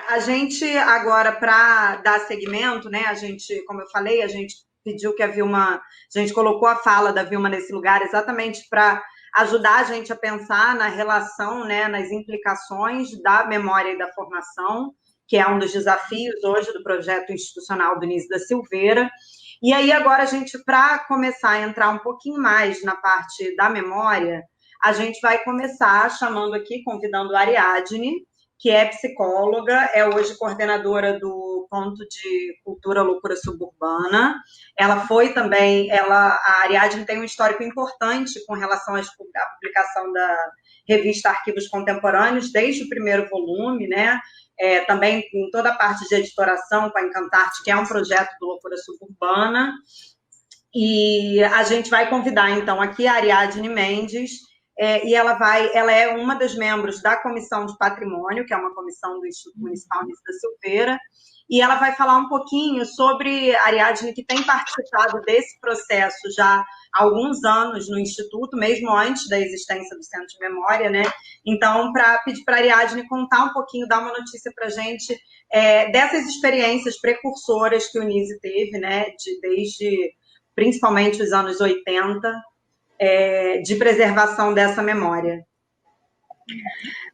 D: A gente, agora, para dar seguimento, né? A gente, como eu falei, a gente pediu que a gente colocou a fala da Vilma nesse lugar exatamente para ajudar a gente a pensar na relação, né, nas implicações da memória e da formação, que é um dos desafios hoje do projeto institucional do Nise da Silveira. E aí, agora, a gente, para começar a entrar um pouquinho mais na parte da memória, a gente vai começar chamando aqui, convidando a Ariadne, que é psicóloga, é hoje coordenadora do Ponto de Cultura Loucura Suburbana. Ela foi também, a Ariadne tem um histórico importante com relação à publicação da revista Arquivos Contemporâneos, desde o primeiro volume, né? Também em toda a parte de editoração com a Encantarte, que é um projeto do Loucura Suburbana. E a gente vai convidar, então, aqui a Ariadne Mendes, e ela é uma das membros da Comissão de Patrimônio, que é uma comissão do Instituto Municipal Nise da Silveira, e ela vai falar um pouquinho sobre a Ariadne, que tem participado desse processo já há alguns anos no Instituto, mesmo antes da existência do Centro de Memória, né? Então, para pedir para a Ariadne contar um pouquinho, dar uma notícia para a gente dessas experiências precursoras que o Nise teve, né? Desde principalmente os anos 80, de preservação dessa memória.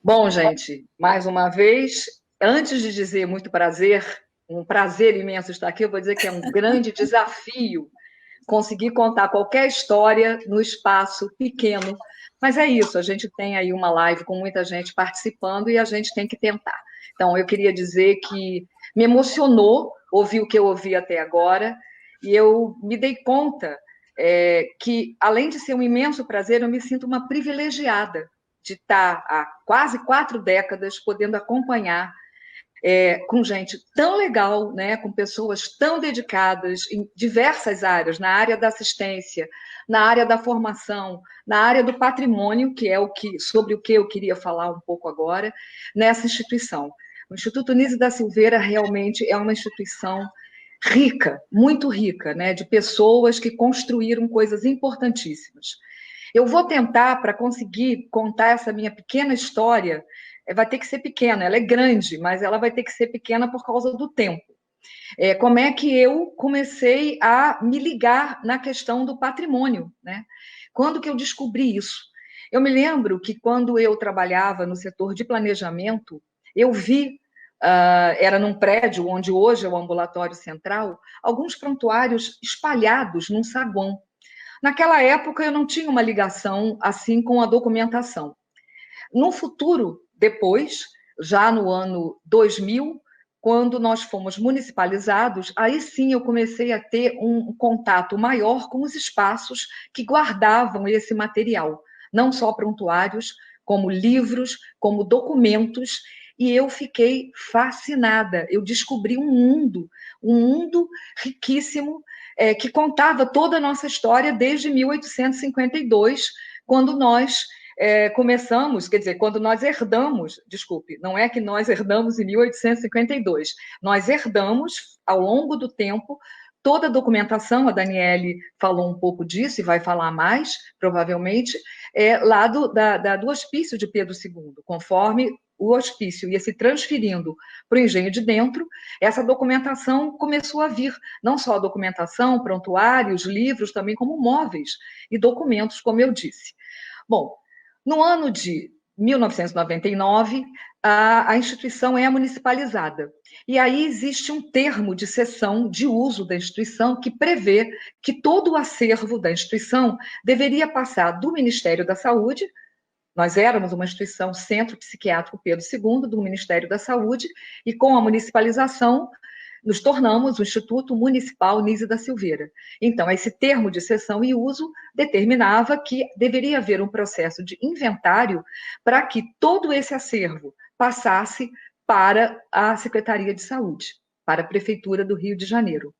H: Bom, gente, mais uma vez, antes de dizer muito prazer, um prazer imenso estar aqui, eu vou dizer que é um grande desafio conseguir contar qualquer história no espaço pequeno, mas é isso, a gente tem aí uma live com muita gente participando e a gente tem que tentar. Então, eu queria dizer que me emocionou ouvir o que eu ouvi até agora, e eu me dei conta que, além de ser um imenso prazer, eu me sinto uma privilegiada de estar há quase 4 décadas podendo acompanhar com gente tão legal, né, com pessoas tão dedicadas em diversas áreas, na área da assistência, na área da formação, na área do patrimônio, que é sobre o que eu queria falar um pouco agora, nessa instituição. O Instituto Nise da Silveira realmente é uma instituição rica, muito rica, né, de pessoas que construíram coisas importantíssimas. Eu vou tentar, para conseguir contar essa minha pequena história, vai ter que ser pequena, ela é grande, mas ela vai ter que ser pequena por causa do tempo. Como é que eu comecei a me ligar na questão do patrimônio, né? Quando que eu descobri isso? Eu me lembro que quando eu trabalhava no setor de planejamento, eu vi, era num prédio onde hoje é o ambulatório central, alguns prontuários espalhados num saguão. Naquela época eu não tinha uma ligação assim com a documentação. No futuro, depois, já no ano 2000, quando nós fomos municipalizados, aí sim eu comecei a ter um contato maior com os espaços que guardavam esse material, não só prontuários, como livros, como documentos, e eu fiquei fascinada. Eu descobri um mundo riquíssimo, que contava toda a nossa história desde 1852, quando nós começamos, quer dizer, quando nós herdamos, desculpe, não é que nós herdamos em 1852, nós herdamos, ao longo do tempo, toda a documentação, a Daniele falou um pouco disso e vai falar mais, provavelmente, lá do Hospício de Pedro II, conforme o hospício ia se transferindo para o engenho de dentro, essa documentação começou a vir, não só a documentação, prontuários, livros, também como móveis e documentos, como eu disse. Bom, no ano de 1999, a instituição é municipalizada. E aí existe um termo de cessão de uso da instituição que prevê que todo o acervo da instituição deveria passar do Ministério da Saúde. Nós éramos uma instituição Centro Psiquiátrico Pedro II, do Ministério da Saúde, e com a municipalização nos tornamos o Instituto Municipal Nise da Silveira. Então, esse termo de cessão e uso determinava que deveria haver um processo de inventário para que todo esse acervo passasse para a Secretaria de Saúde, para a Prefeitura do Rio de Janeiro.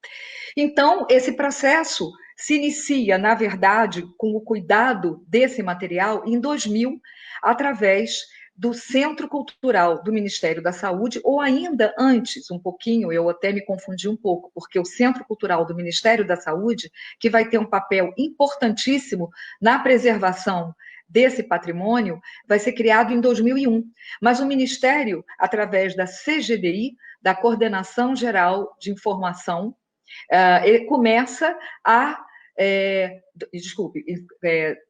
H: Então, esse processo se inicia, na verdade, com o cuidado desse material em 2000, através do Centro Cultural do Ministério da Saúde, ou ainda antes, um pouquinho, eu até me confundi um pouco, porque o Centro Cultural do Ministério da Saúde, que vai ter um papel importantíssimo na preservação desse patrimônio, vai ser criado em 2001. Mas o Ministério, através da CGDI, da Coordenação Geral de Informação, ele começa a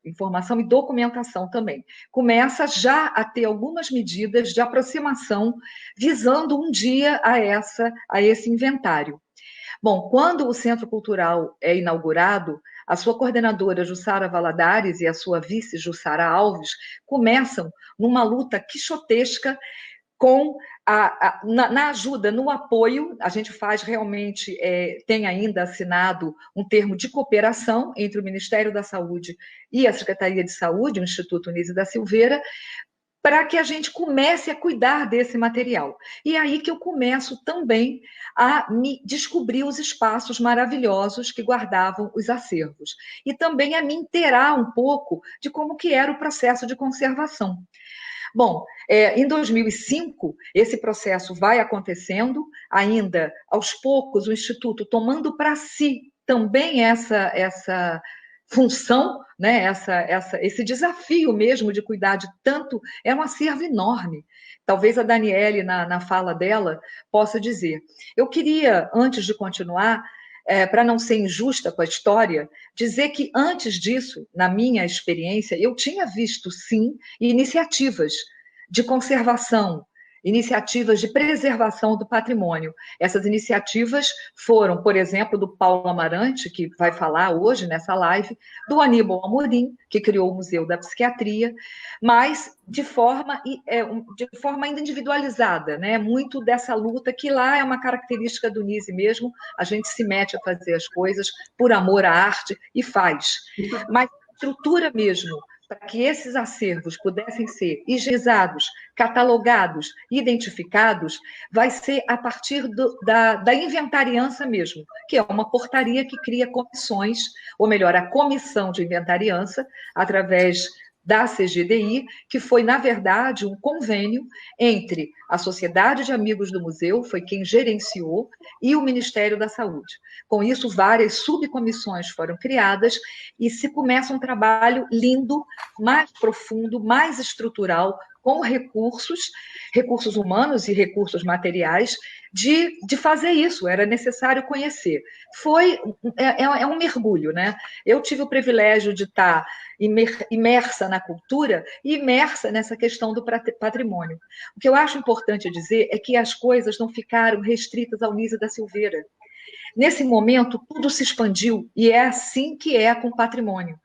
H: informação e documentação também. Começa já a ter algumas medidas de aproximação visando um dia a esse inventário. Bom, quando o Centro Cultural é inaugurado, a sua coordenadora Jussara Valadares e a sua vice Jussara Alves começam numa luta quixotesca na ajuda, no apoio. A gente faz realmente, tem ainda assinado um termo de cooperação entre o Ministério da Saúde e a Secretaria de Saúde, o Instituto Nise da Silveira, para que a gente comece a cuidar desse material. E é aí que eu começo também a me descobrir os espaços maravilhosos que guardavam os acervos. E também a me inteirar um pouco de como que era o processo de conservação. Bom, em 2005, esse processo vai acontecendo, ainda aos poucos, o Instituto tomando para si também essa função, né, esse desafio mesmo de cuidar de tanto, é um acervo enorme. Talvez a Daniele, na fala dela, possa dizer. Eu queria, antes de continuar, para não ser injusta com a história, dizer que antes disso, na minha experiência, eu tinha visto, sim, iniciativas de conservação, iniciativas de preservação do patrimônio. Essas iniciativas foram, por exemplo, do Paulo Amarante, que vai falar hoje nessa live, do Aníbal Amorim, que criou o Museu da Psiquiatria, mas de forma ainda individualizada, né? Muito dessa luta, que lá é uma característica do Nise mesmo, a gente se mete a fazer as coisas por amor à arte e faz. Mas a estrutura mesmo, para que esses acervos pudessem ser higienizados, catalogados, identificados, vai ser a partir da inventariança mesmo, que é uma portaria que cria comissões, ou melhor, a comissão de inventariança, através da CGDI, que foi, na verdade, um convênio entre a Sociedade de Amigos do Museu, foi quem gerenciou, e o Ministério da Saúde. Com isso, várias subcomissões foram criadas e se começa um trabalho lindo, mais profundo, mais estrutural, com recursos humanos e recursos materiais, de fazer isso. Era necessário conhecer. É um mergulho, né? Eu tive o privilégio de estar imersa na cultura e imersa nessa questão do patrimônio. O que eu acho importante dizer é que as coisas não ficaram restritas ao Nise da Silveira. Nesse momento, tudo se expandiu, e é assim que é com o patrimônio.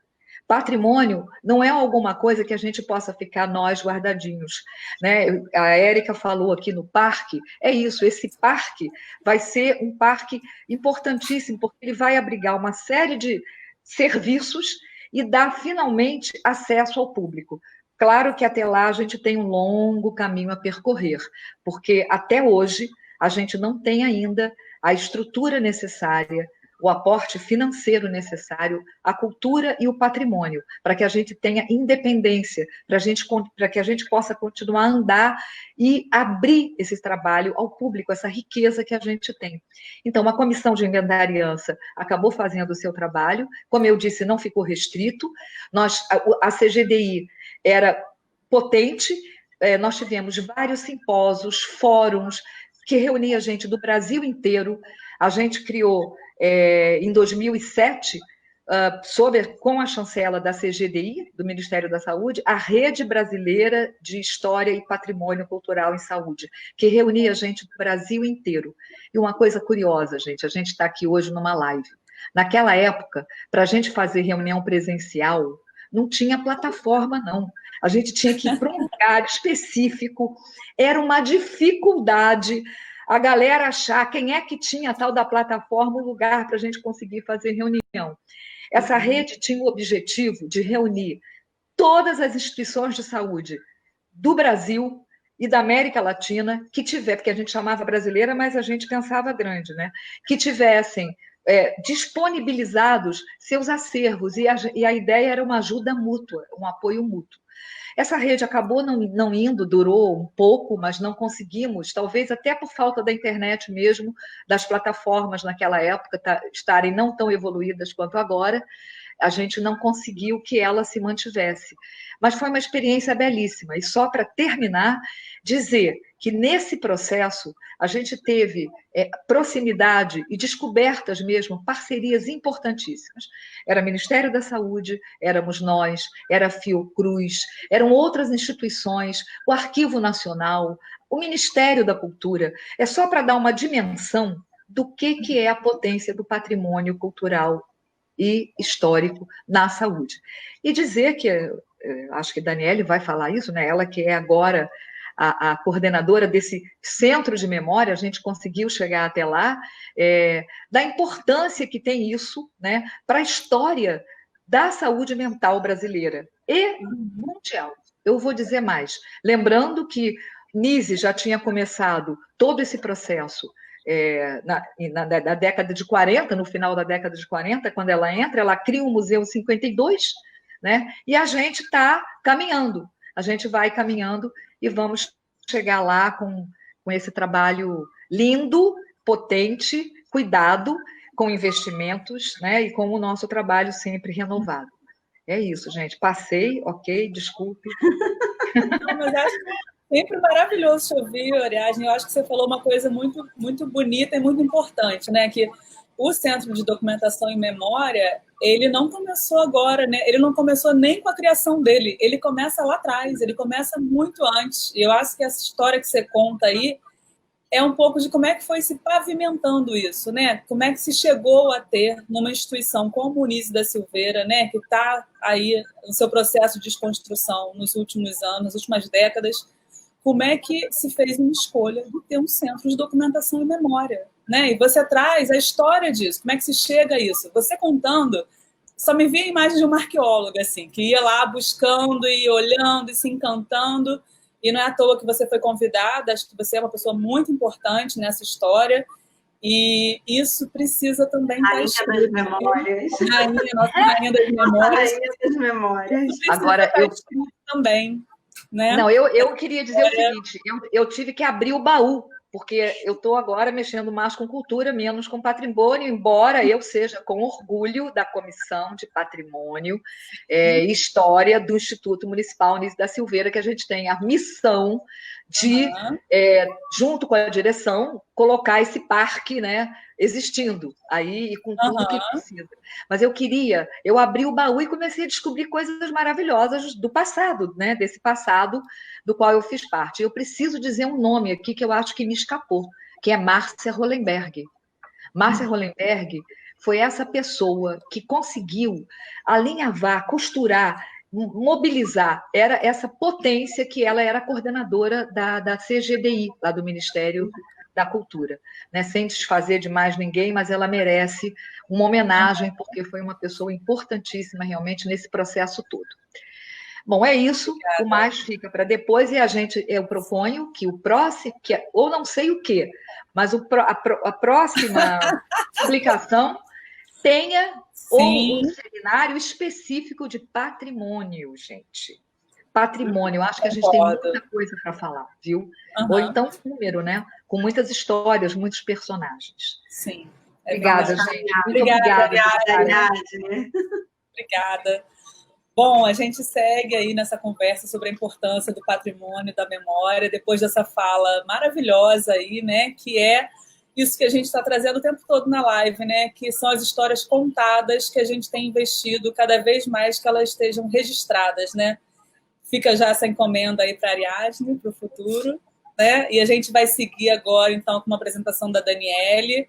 H: Patrimônio não é alguma coisa que a gente possa ficar nós guardadinhos, né? A Érica falou aqui no parque, é isso, esse parque vai ser um parque importantíssimo, porque ele vai abrigar uma série de serviços e dar finalmente acesso ao público. Claro que até lá a gente tem um longo caminho a percorrer, porque até hoje a gente não tem ainda a estrutura necessária, o aporte financeiro necessário, a cultura e o patrimônio, para que a gente tenha independência, para que a gente possa continuar a andar e abrir esse trabalho ao público, essa riqueza que a gente tem. Então, a comissão de inventariança acabou fazendo o seu trabalho, como eu disse, não ficou restrito, a CGDI era potente, nós tivemos vários simpósios, fóruns, que reunia gente do Brasil inteiro. A gente criou, em 2007, com a chancela da CGDI, do Ministério da Saúde, a Rede Brasileira de História e Patrimônio Cultural em Saúde, que reunia gente do Brasil inteiro. E uma coisa curiosa, gente, a gente está aqui hoje numa live. Naquela época, para a gente fazer reunião presencial, não tinha plataforma, não. A gente tinha que ir para um lugar específico, era uma dificuldade a galera achar quem é que tinha a tal da plataforma, o lugar para a gente conseguir fazer reunião. Essa rede tinha o objetivo de reunir todas as instituições de saúde do Brasil e da América Latina que porque a gente chamava brasileira, mas a gente pensava grande, né? Que tivessem disponibilizados seus acervos, e a ideia era uma ajuda mútua, um apoio mútuo. Essa rede acabou não indo, durou um pouco, mas não conseguimos, talvez até por falta da internet mesmo, das plataformas naquela época estarem não tão evoluídas quanto agora, a gente não conseguiu que ela se mantivesse. Mas foi uma experiência belíssima. E só para terminar, dizer que nesse processo a gente teve proximidade e descobertas mesmo, parcerias importantíssimas. Era Ministério da Saúde, éramos nós, era Fiocruz, eram outras instituições, o Arquivo Nacional, o Ministério da Cultura. É só para dar uma dimensão do que é a potência do patrimônio cultural e histórico na saúde. E dizer que, acho que a Daniele vai falar isso, né? Ela que é agora a coordenadora desse centro de memória, a gente conseguiu chegar até lá, da importância que tem isso, né, para a história da saúde mental brasileira e mundial. Eu vou dizer mais, lembrando que Nise já tinha começado todo esse processo na década de 40, no final da década de 40, quando ela entra, ela cria o Museu 52, né? E a gente está caminhando, a gente vai caminhando e vamos chegar lá com esse trabalho lindo, potente, cuidado, com investimentos, né? E com o nosso trabalho sempre renovado. É isso, gente. Passei, ok, desculpe.
C: Não, mas acho sempre maravilhoso te ouvir, Ariadne. Eu acho que você falou uma coisa muito, muito bonita e muito importante, né? Que o Centro de Documentação e Memória, ele não começou agora, né? Ele não começou nem com a criação dele. Ele começa lá atrás, ele começa muito antes. E eu acho que essa história que você conta aí é um pouco de como é que foi se pavimentando isso, né? Como é que se chegou a ter numa instituição como o Nise da Silveira, né? Que está aí no seu processo de desconstrução nos últimos anos, nas últimas décadas. Como é que se fez uma escolha de ter um centro de documentação e memória, né? E você traz a história disso, como é que se chega a isso? Você contando, só me via a imagem de uma arqueóloga, assim, que ia lá buscando e olhando e se encantando, e não é à toa que você foi convidada, acho que você é uma pessoa muito importante nessa história, e isso precisa também
D: Rainha das Memórias.
C: Nossa Rainha das Memórias.
D: Rainha das Memórias.
C: Agora, eu também. Né?
H: Não, eu queria dizer o seguinte, eu tive que abrir o baú, porque eu estou agora mexendo mais com cultura, menos com patrimônio, embora eu seja com orgulho da Comissão de Patrimônio e História do Instituto Municipal Nise da Silveira, que a gente tem a missão de, junto com a direção, colocar esse parque, né, existindo aí e com tudo que precisa. Mas eu abri o baú e comecei a descobrir coisas maravilhosas do passado, né, desse passado do qual eu fiz parte. Eu preciso dizer um nome aqui que eu acho que me escapou, que é Márcia Hollenberg. Márcia Hollenberg foi essa pessoa que conseguiu alinhavar, costurar, mobilizar, era essa potência que ela era coordenadora da CGDI, lá do Ministério da Cultura, né? Sem desfazer de mais ninguém, mas ela merece uma homenagem, porque foi uma pessoa importantíssima realmente nesse processo todo. Bom, é isso, o mais fica para depois, e eu proponho que o próximo, ou não sei o quê, mas a próxima publicação tenha um seminário específico de patrimônio, gente. Patrimônio, eu acho que a gente tem muita coisa para falar, viu? Ou então número, né? Com muitas histórias, muitos personagens.
C: Sim.
H: Obrigada, gente. Muito
C: obrigada.
H: Obrigada.
C: Obrigada. Bom, a gente segue aí nessa conversa sobre a importância do patrimônio e da memória, depois dessa fala maravilhosa aí, né, que é isso que a gente está trazendo o tempo todo na live, né, que são as histórias contadas que a gente tem investido cada vez mais que elas estejam registradas, né. Fica já essa encomenda aí para a Ariadne, para o futuro, né, e a gente vai seguir agora, então, com uma apresentação da Daniele.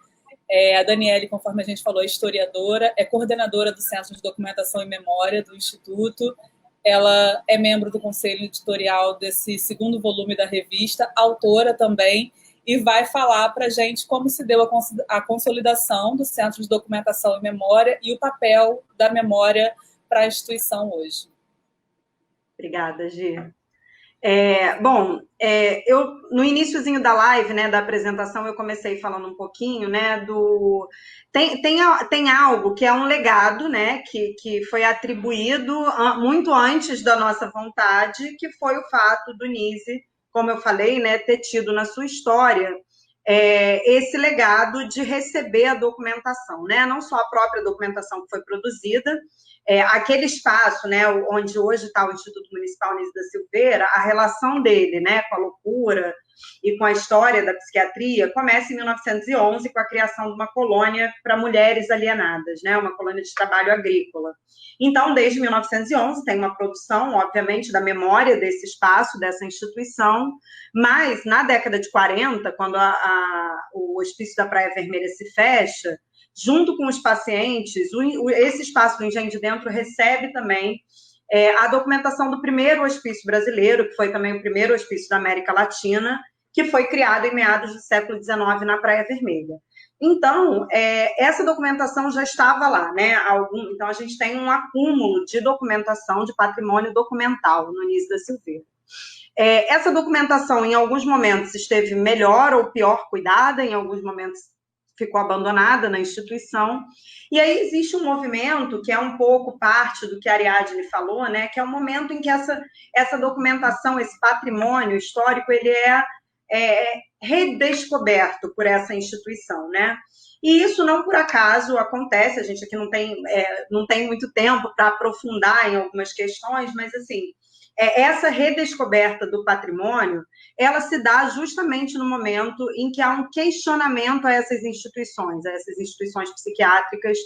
C: A Daniele, conforme a gente falou, é historiadora, é coordenadora do Centro de Documentação e Memória do Instituto, ela é membro do conselho editorial desse segundo volume da revista, autora também, e vai falar para a gente como se deu a consolidação do Centro de Documentação e Memória e o papel da memória para a instituição hoje.
D: Obrigada, Gi. Bom, eu no iniciozinho da live, né, da apresentação, eu comecei falando um pouquinho, né, tem algo que é um legado, né, que foi atribuído muito antes da nossa vontade, que foi o fato do NISE, como eu falei, né, ter tido na sua história esse legado de receber a documentação, né, não só a própria documentação que foi produzida, aquele espaço, né, onde hoje está o Instituto Municipal Nise da Silveira, a relação dele, né, com a loucura e com a história da psiquiatria começa em 1911 com a criação de uma colônia para mulheres alienadas, né, uma colônia de trabalho agrícola. Então, desde 1911 tem uma produção, obviamente, da memória desse espaço, dessa instituição, mas na década de 40, quando o Hospício da Praia Vermelha se fecha, junto com os pacientes, esse espaço do Engenho de Dentro recebe também a documentação do primeiro hospício brasileiro, que foi também o primeiro hospício da América Latina, que foi criado em meados do século XIX na Praia Vermelha. Então, essa documentação já estava lá, né? Então, a gente tem um acúmulo de documentação, de patrimônio documental no Nise da Silveira. Essa documentação, em alguns momentos, esteve melhor ou pior cuidada, em alguns momentos ficou abandonada na instituição, e aí existe um movimento que é um pouco parte do que a Ariadne falou, né, que é um momento em que essa documentação, esse patrimônio histórico, ele é redescoberto por essa instituição, né, e isso não por acaso acontece, a gente aqui não tem muito tempo para aprofundar em algumas questões, mas assim, essa redescoberta do patrimônio, ela se dá justamente no momento em que há um questionamento a essas instituições psiquiátricas,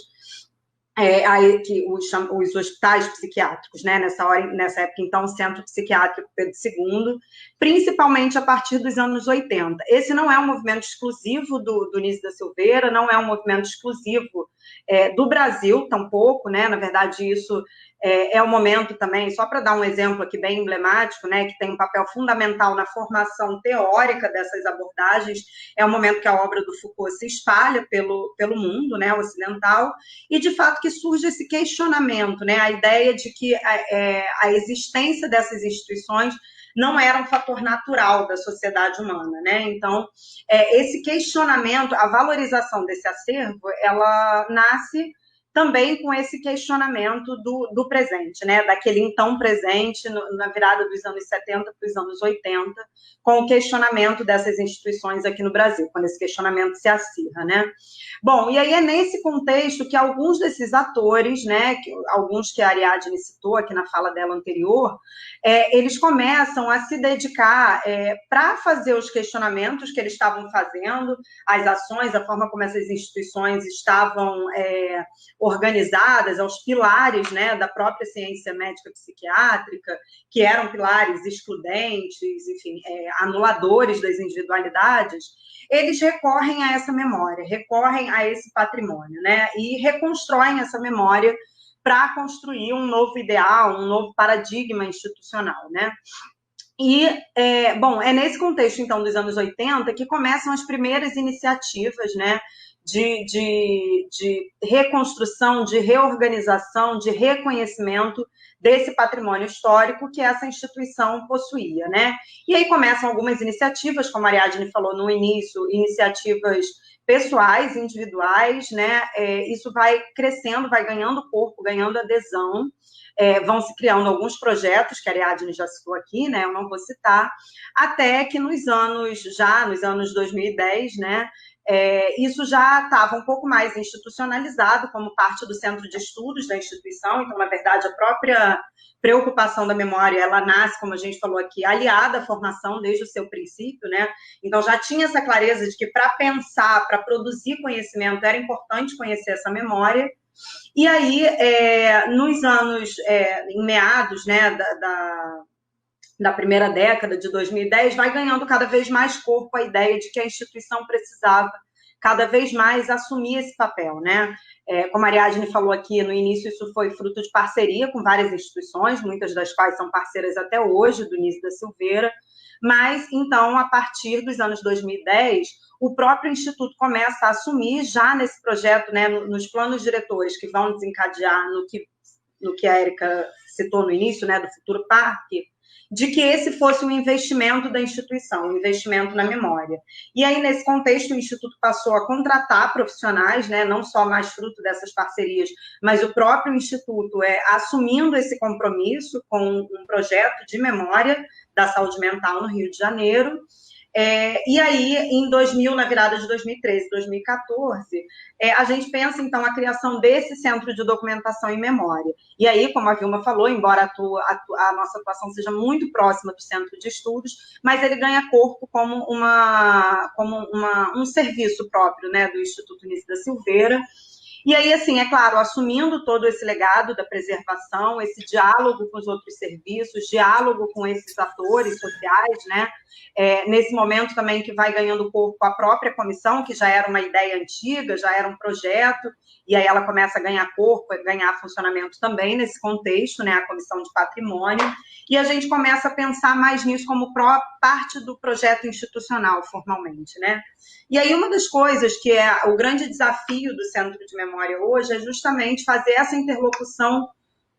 D: os hospitais psiquiátricos, né? Nessa época, então, o Centro Psiquiátrico Pedro II, principalmente a partir dos anos 80. Esse não é um movimento exclusivo do Nise da Silveira, não é um movimento exclusivo do Brasil, tampouco, né? Na verdade, isso é um momento também, só para dar um exemplo aqui bem emblemático, né, que tem um papel fundamental na formação teórica dessas abordagens, é o momento que a obra do Foucault se espalha pelo mundo, né, ocidental, e de fato que surge esse questionamento, né, a ideia de que a existência dessas instituições não era um fator natural da sociedade humana, né? Então, esse questionamento, a valorização desse acervo, ela nasce também com esse questionamento do presente, né? Daquele então presente, na virada dos anos 70 para os anos 80, com o questionamento dessas instituições aqui no Brasil, quando esse questionamento se acirra, né? Bom, e aí é nesse contexto que alguns desses atores, né, alguns que a Ariadne citou aqui na fala dela anterior, eles começam a se dedicar para fazer os questionamentos que eles estavam fazendo, as ações, a forma como essas instituições estavam organizadas, aos pilares, né, da própria ciência médica psiquiátrica, que eram pilares excludentes, enfim, anuladores das individualidades, eles recorrem a essa memória, recorrem a esse patrimônio, né, e reconstroem essa memória para construir um novo ideal, um novo paradigma institucional, né. E, bom, é nesse contexto, então, dos anos 80 que começam as primeiras iniciativas, né, de reconstrução, de reorganização, de reconhecimento desse patrimônio histórico que essa instituição possuía, né? E aí começam algumas iniciativas, como a Ariadne falou no início, iniciativas pessoais, individuais, né? Isso vai crescendo, vai ganhando corpo, ganhando adesão, vão se criando alguns projetos, que a Ariadne já citou aqui, né? Eu não vou citar, até que nos anos 2010, né? isso já estava um pouco mais institucionalizado como parte do centro de estudos da instituição. Então, na verdade, a própria preocupação da memória, ela nasce, como a gente falou aqui, aliada à formação desde o seu princípio, né? Então, já tinha essa clareza de que para pensar, para produzir conhecimento, era importante conhecer essa memória. E aí, nos anos, em meados, né, da primeira década de 2010, vai ganhando cada vez mais corpo a ideia de que a instituição precisava cada vez mais assumir esse papel, né? Como a Ariadne falou aqui, no início isso foi fruto de parceria com várias instituições, muitas das quais são parceiras até hoje, do Nise da Silveira, mas, então, a partir dos anos 2010, o próprio Instituto começa a assumir, já nesse projeto, né, nos planos diretores que vão desencadear no que a Érica citou no início, né, do futuro parque, de que esse fosse um investimento da instituição, um investimento na memória. E aí, nesse contexto, o Instituto passou a contratar profissionais, né, não só mais fruto dessas parcerias, mas o próprio Instituto assumindo esse compromisso com um projeto de memória da saúde mental no Rio de Janeiro. E aí, em 2000, na virada de 2013, 2014, a gente pensa, então, a criação desse Centro de Documentação e Memória. E aí, como a Vilma falou, embora a nossa atuação seja muito próxima do Centro de Estudos, mas ele ganha corpo como um serviço próprio, né, do Instituto Nise da Silveira. E aí, assim, é claro, assumindo todo esse legado da preservação, esse diálogo com os outros serviços, diálogo com esses atores sociais, né? Nesse momento também que vai ganhando corpo a própria comissão, que já era uma ideia antiga, já era um projeto, e aí ela começa a ganhar corpo, a ganhar funcionamento também nesse contexto, né? A Comissão de Patrimônio, e a gente começa a pensar mais nisso como parte do projeto institucional, formalmente, né? E aí uma das coisas que é o grande desafio do Centro de Memória hoje é justamente fazer essa interlocução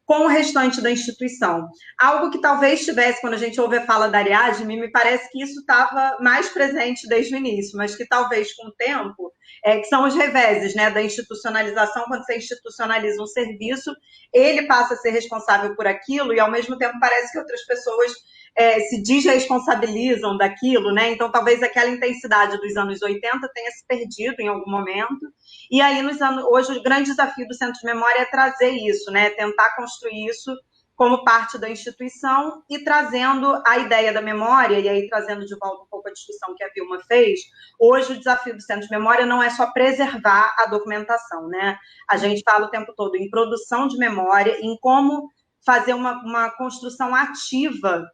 D: com o restante da instituição. Algo que talvez tivesse, quando a gente ouve a fala da Ariadne, me parece que isso estava mais presente desde o início, mas que talvez com o tempo, que são os reveses, né, da institucionalização. Quando você institucionaliza um serviço, ele passa a ser responsável por aquilo e, ao mesmo tempo, parece que outras pessoas se desresponsabilizam daquilo, né? Então, talvez aquela intensidade dos anos 80 tenha se perdido em algum momento. E aí, hoje, o grande desafio do Centro de Memória é trazer isso, né? Tentar construir isso como parte da instituição e trazendo a ideia da memória, e aí trazendo de volta um pouco a discussão que a Vilma fez. Hoje, o desafio do Centro de Memória não é só preservar a documentação, né? A gente fala o tempo todo em produção de memória, em como fazer uma construção ativa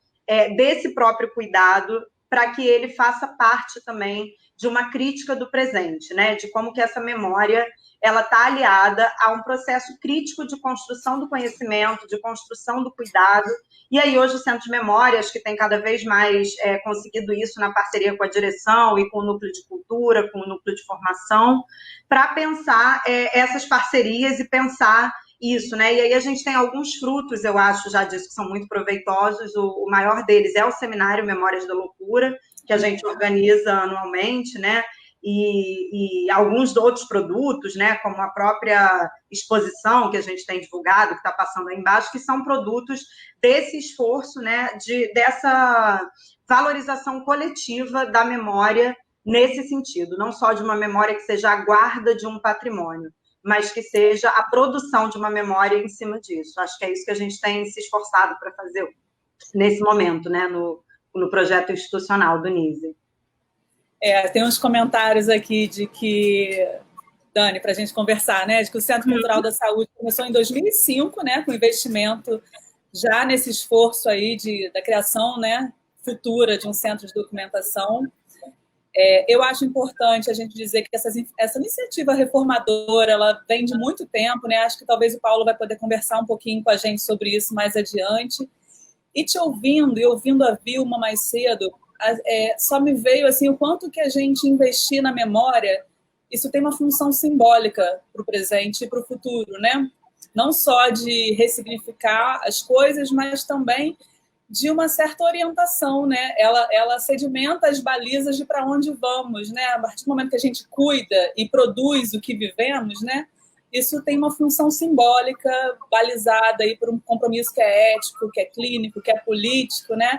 D: desse próprio cuidado, para que ele faça parte também de uma crítica do presente, né? De como que essa memória ela está aliada a um processo crítico de construção do conhecimento, de construção do cuidado. E aí hoje o Centro de Memória, acho que tem cada vez mais conseguido isso na parceria com a direção e com o Núcleo de Cultura, com o Núcleo de Formação, para pensar essas parcerias e pensar isso, né? E aí a gente tem alguns frutos, eu acho, já disso, que são muito proveitosos. O maior deles é o Seminário Memórias da Loucura, que a gente organiza anualmente, né? E alguns outros produtos, né? Como a própria exposição que a gente tem divulgado, que está passando aí embaixo, que são produtos desse esforço, né? Dessa valorização coletiva da memória nesse sentido, não só de uma memória que seja a guarda de um patrimônio, mas que seja a produção de uma memória em cima disso. Acho que é isso que a gente tem se esforçado para fazer nesse momento, né, no projeto institucional do Nise.
C: Tem uns comentários aqui de que, Dani, para a gente conversar, né, de que o Centro Cultural da Saúde começou em 2005, né, com investimento já nesse esforço aí da criação, né, futura de um centro de documentação. Eu acho importante a gente dizer que essa iniciativa reformadora, ela vem de muito tempo, né? Acho que talvez o Paulo vai poder conversar um pouquinho com a gente sobre isso mais adiante. E te ouvindo, e ouvindo a Vilma mais cedo, só me veio assim, o quanto que a gente investir na memória, isso tem uma função simbólica para o presente e para o futuro, né? Não só de ressignificar as coisas, mas também de uma certa orientação, né? Ela sedimenta as balizas de para onde vamos, né? A partir do momento que a gente cuida e produz o que vivemos, né? Isso tem uma função simbólica balizada aí por um compromisso que é ético, que é clínico, que é político, né?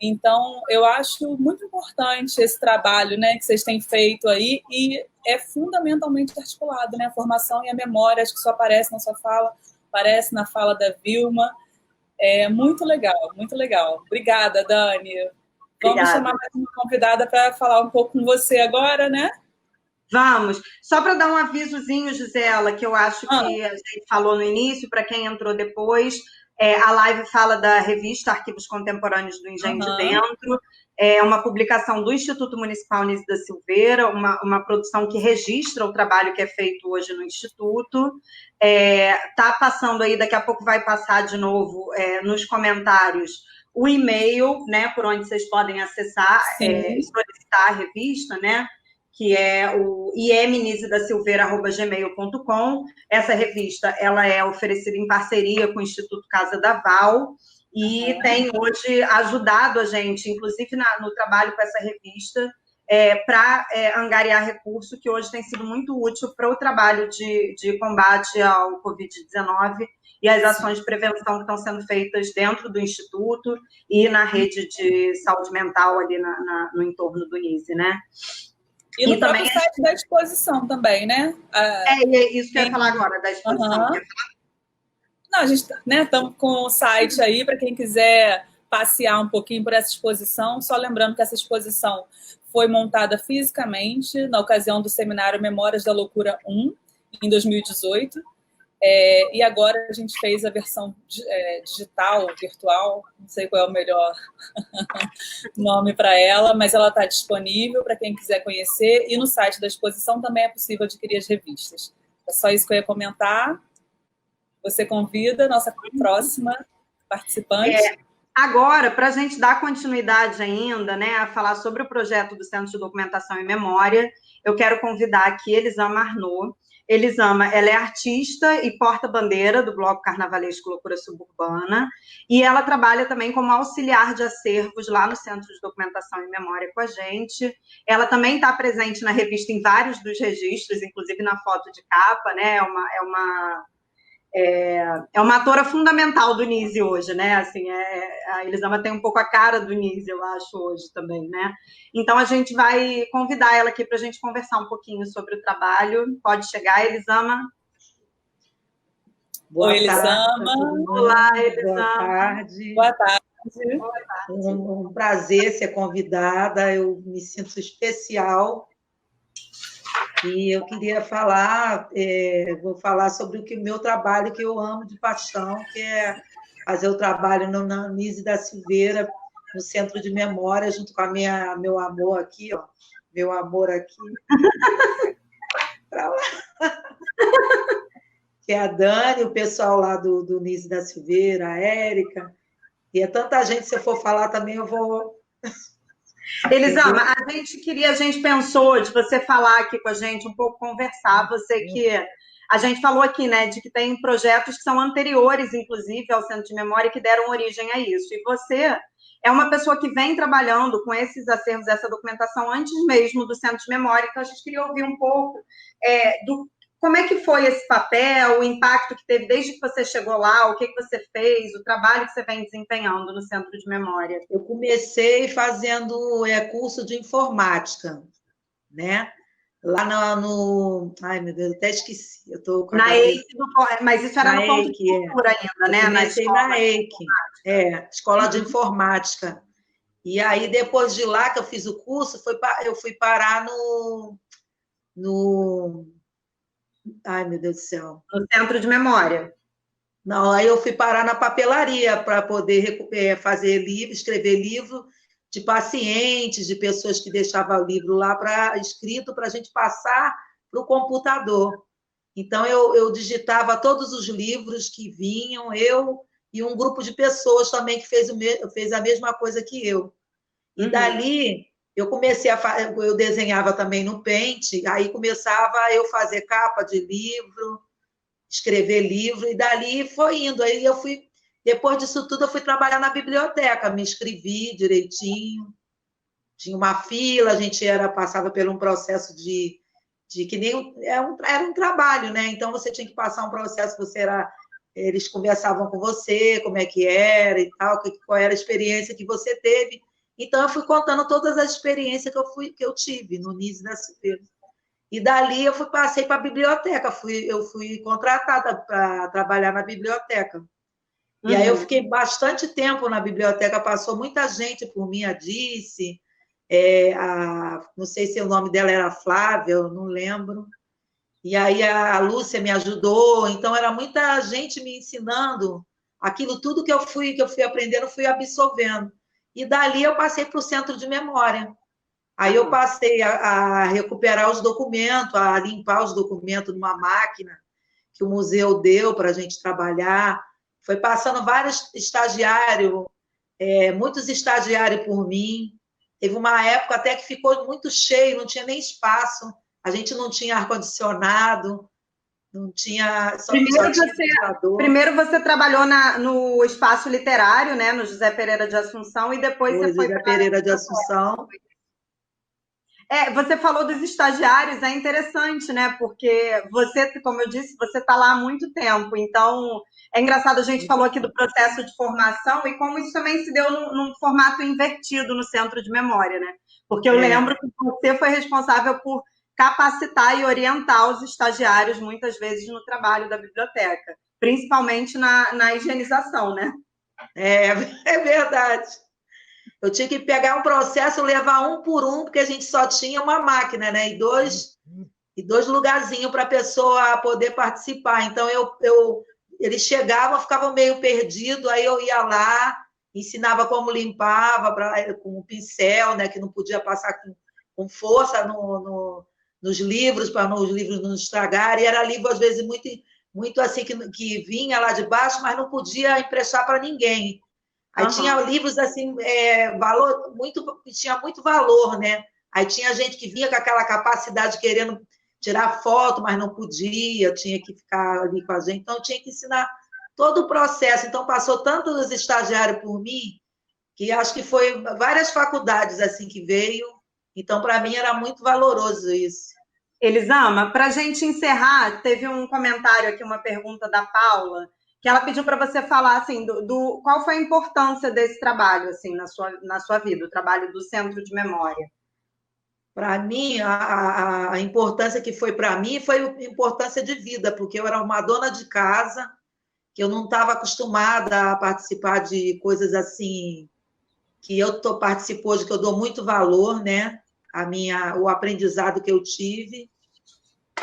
C: Então, eu acho muito importante esse trabalho, né, que vocês têm feito aí, e é fundamentalmente articulado, né, a formação e a memória, acho que só aparece na sua fala, aparece na fala da Vilma. É muito legal, muito legal. Obrigada, Dani. Vamos chamar mais uma convidada para falar um pouco com você agora, né?
D: Vamos. Só para dar um avisozinho, Gisela, que eu acho que a gente falou no início, para quem entrou depois, a live fala da revista Arquivos Contemporâneos do Engenho de Dentro, é uma publicação do Instituto Municipal Nise da Silveira, uma produção que registra o trabalho que é feito hoje no Instituto. Está passando aí, daqui a pouco vai passar de novo nos comentários o e-mail, né, por onde vocês podem acessar e solicitar a revista, né? Que é o imnisedasilveira@gmail.com. Essa revista ela é oferecida em parceria com o Instituto Casa da Val e tem hoje ajudado a gente, inclusive no trabalho com essa revista, para angariar recurso, que hoje tem sido muito útil para o trabalho de combate ao Covid-19 e as ações de prevenção que estão sendo feitas dentro do Instituto e na rede de saúde mental ali no entorno do NISE, né?
C: E no próprio site da exposição também, né?
D: Isso que eu ia falar agora, da exposição.
C: Não, a gente estamos com o site aí para quem quiser passear um pouquinho por essa exposição. Só lembrando que essa exposição foi montada fisicamente na ocasião do seminário Memórias da Loucura 1, em 2018. E agora a gente fez a versão digital, virtual, não sei qual é o melhor nome para ela, mas ela está disponível para quem quiser conhecer, e no site da exposição também é possível adquirir as revistas. É só isso que eu ia comentar. Você convida a nossa próxima participante.
D: Agora, para a gente dar continuidade ainda, né, a falar sobre o projeto do Centro de Documentação e Memória, eu quero convidar aqui Elisama Arnaud. Elisama, ela é artista e porta-bandeira do Bloco Carnavalesco Loucura Suburbana, e ela trabalha também como auxiliar de acervos lá no Centro de Documentação e Memória com a gente. Ela também está presente na revista em vários dos registros, inclusive na foto de capa, né? É uma atora fundamental do NISE hoje, né? Assim, a Elisama tem um pouco a cara do NISE, eu acho, hoje também, né? Então, a gente vai convidar ela aqui para a gente conversar um pouquinho sobre o trabalho. Pode chegar, Elisama.
I: Boa
C: Oi,
I: tarde.
C: Elisama.
D: Olá, Elisama.
I: Boa tarde.
C: Boa tarde.
I: Um prazer ser convidada, eu me sinto especial. E eu queria falar, vou falar sobre o meu trabalho que eu amo de paixão, que é fazer o trabalho na Nise da Silveira, no Centro de Memória, junto com meu amor aqui, ó, meu amor aqui, pra lá. Que é a Dani, o pessoal lá do Nise da Silveira, a Érica, e é tanta gente, se eu for falar também, eu vou...
D: Elisama, a gente pensou de você falar aqui com a gente, um pouco conversar, você que... A gente falou aqui, né, de que tem projetos que são anteriores, inclusive, ao Centro de Memória, que deram origem a isso. E você é uma pessoa que vem trabalhando com esses acervos, essa documentação, antes mesmo do Centro de Memória. Então, a gente queria ouvir um pouco como é que foi esse papel, o impacto que teve desde que você chegou lá, o que você fez, o trabalho que você vem desempenhando no Centro de Memória.
I: Eu comecei fazendo curso de informática, né? Lá no... Ai, meu Deus, até esqueci. Eu tô com
D: na EIC, mas isso era no ponto de cultura ainda, né?
I: Comecei na EIC, Escola de Informática. E aí, depois de lá que eu fiz o curso, eu fui parar no... Ai, meu Deus do céu.
D: No Centro de Memória.
I: Não, aí eu fui parar na papelaria para poder fazer livro, escrever livro de pacientes, de pessoas que deixavam o livro lá escrito para a gente passar para o computador. Então, eu digitava todos os livros que vinham, eu e um grupo de pessoas também que fez a mesma coisa que eu. E dali... Eu eu desenhava também no Paint, aí começava eu fazer capa de livro, escrever livro, e dali foi indo. Aí depois disso tudo, eu fui trabalhar na biblioteca, me inscrevi direitinho, tinha uma fila, a gente passava por um processo de que nem era um trabalho, né? Então você tinha que passar um processo, eles conversavam com você, como é que era e tal, qual era a experiência que você teve. Então, eu fui contando todas as experiências que eu tive no NISE da Silveira. E dali eu passei para a biblioteca, eu fui contratada para trabalhar na biblioteca. E aí eu fiquei bastante tempo na biblioteca, passou muita gente por mim, a Dice, não sei se o nome dela era Flávia, eu não lembro. E aí a Lúcia me ajudou, então era muita gente me ensinando aquilo tudo que eu fui aprendendo, fui absorvendo. E dali eu passei para o centro de memória. Aí eu passei a recuperar os documentos, a limpar os documentos numa máquina que o museu deu para a gente trabalhar. Foi passando vários estagiários, muitos estagiários por mim. Teve uma época até que ficou muito cheio, não tinha nem espaço. A gente não tinha ar-condicionado, não tinha...
D: Primeiro você trabalhou no espaço literário, né, no José Pereira de Assunção, e depois você foi...
I: José Pereira de Assunção.
D: Você falou dos estagiários, é interessante, né? Porque você, como eu disse, você está lá há muito tempo. Então, é engraçado, a gente falou aqui do processo de formação e como isso também se deu num formato invertido no Centro de Memória, né? Porque eu lembro que você foi responsável por capacitar e orientar os estagiários, muitas vezes, no trabalho da biblioteca, principalmente na higienização, né?
I: É verdade. Eu tinha que pegar um processo, levar um por um, porque a gente só tinha uma máquina, né? E dois lugarzinhos para a pessoa poder participar. Então, eles chegavam, ficavam meio perdidos, aí eu ia lá, ensinava como limpava com o pincel, né? Que não podia passar com força nos livros, para os livros não estragarem. E era livro, às vezes, muito assim, que vinha lá de baixo, mas não podia emprestar para ninguém. Aí tinha livros assim, tinha muito valor, né? Aí tinha gente que vinha com aquela capacidade querendo tirar foto, mas não podia, tinha que ficar ali com a gente. Então, eu tinha que ensinar todo o processo. Então, passou tantos estagiários por mim, que acho que foi várias faculdades assim que veio. Então, para mim, era muito valoroso isso.
D: Elisama, para a gente encerrar, teve um comentário aqui, uma pergunta da Paula, que ela pediu para você falar assim, qual foi a importância desse trabalho assim, na sua vida, o trabalho do Centro de Memória.
I: Para mim, a importância que foi para mim foi a importância de vida, porque eu era uma dona de casa, que eu não estava acostumada a participar de coisas assim, que participo hoje, que eu dou muito valor, né? O aprendizado que eu tive,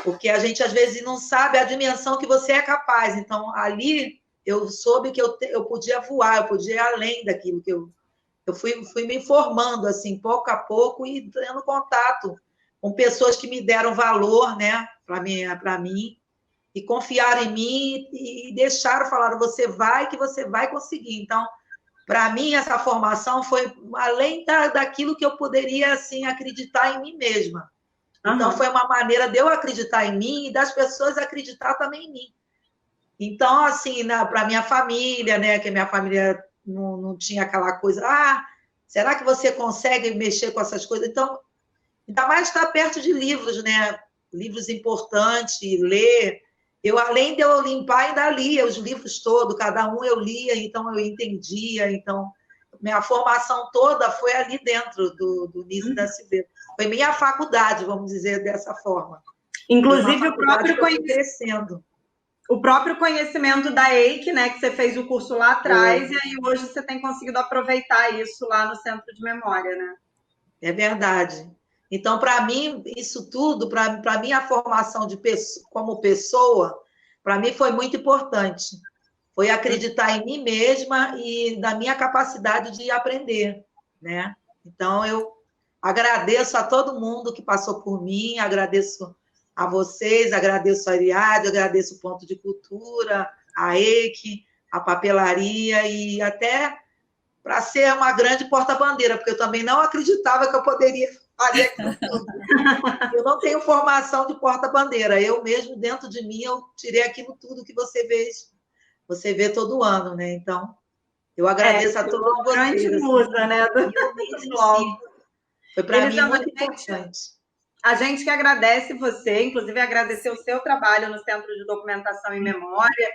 I: porque a gente às vezes não sabe a dimensão que você é capaz. Então, ali eu soube que eu podia voar, eu podia ir além daquilo que eu fui me informando, assim, pouco a pouco, e tendo contato com pessoas que me deram valor, né, para mim, e confiaram em mim e deixaram, falaram, você vai conseguir. Então, para mim, essa formação foi além daquilo que eu poderia, assim, acreditar em mim mesma. Então, foi uma maneira de eu acreditar em mim e das pessoas acreditar também em mim. Então, assim, para minha família, né, que a minha família não tinha aquela coisa, será que você consegue mexer com essas coisas? Então, ainda mais estar perto de livros, né? Livros importantes, ler. Além de eu limpar, ainda lia os livros todos, cada um eu lia, então eu entendia. Então, minha formação toda foi ali dentro do NISE da Silveira. Foi minha faculdade, vamos dizer dessa forma.
D: Inclusive, o próprio conhecimento da EIC, né, que você fez o curso lá atrás, e aí hoje você tem conseguido aproveitar isso lá no Centro de Memória, né?
I: É verdade. Então, para mim, isso tudo, para mim, a formação como pessoa, para mim foi muito importante. Foi acreditar em mim mesma e na minha capacidade de aprender, né? Então, eu agradeço a todo mundo que passou por mim, agradeço a vocês, agradeço a Ariadne, agradeço o Ponto de Cultura, a EIC, a papelaria, e até para ser uma grande porta-bandeira, porque eu também não acreditava que eu poderia fazer aquilo tudo. Eu não tenho formação de porta-bandeira, eu mesmo, dentro de mim, eu tirei aquilo tudo que você vê todo ano, né? Então, eu agradeço a todos vocês.
D: Grande musa, né?
I: Foi para mim muito importante.
D: A gente que agradece você, inclusive agradecer o seu trabalho no Centro de Documentação e Memória,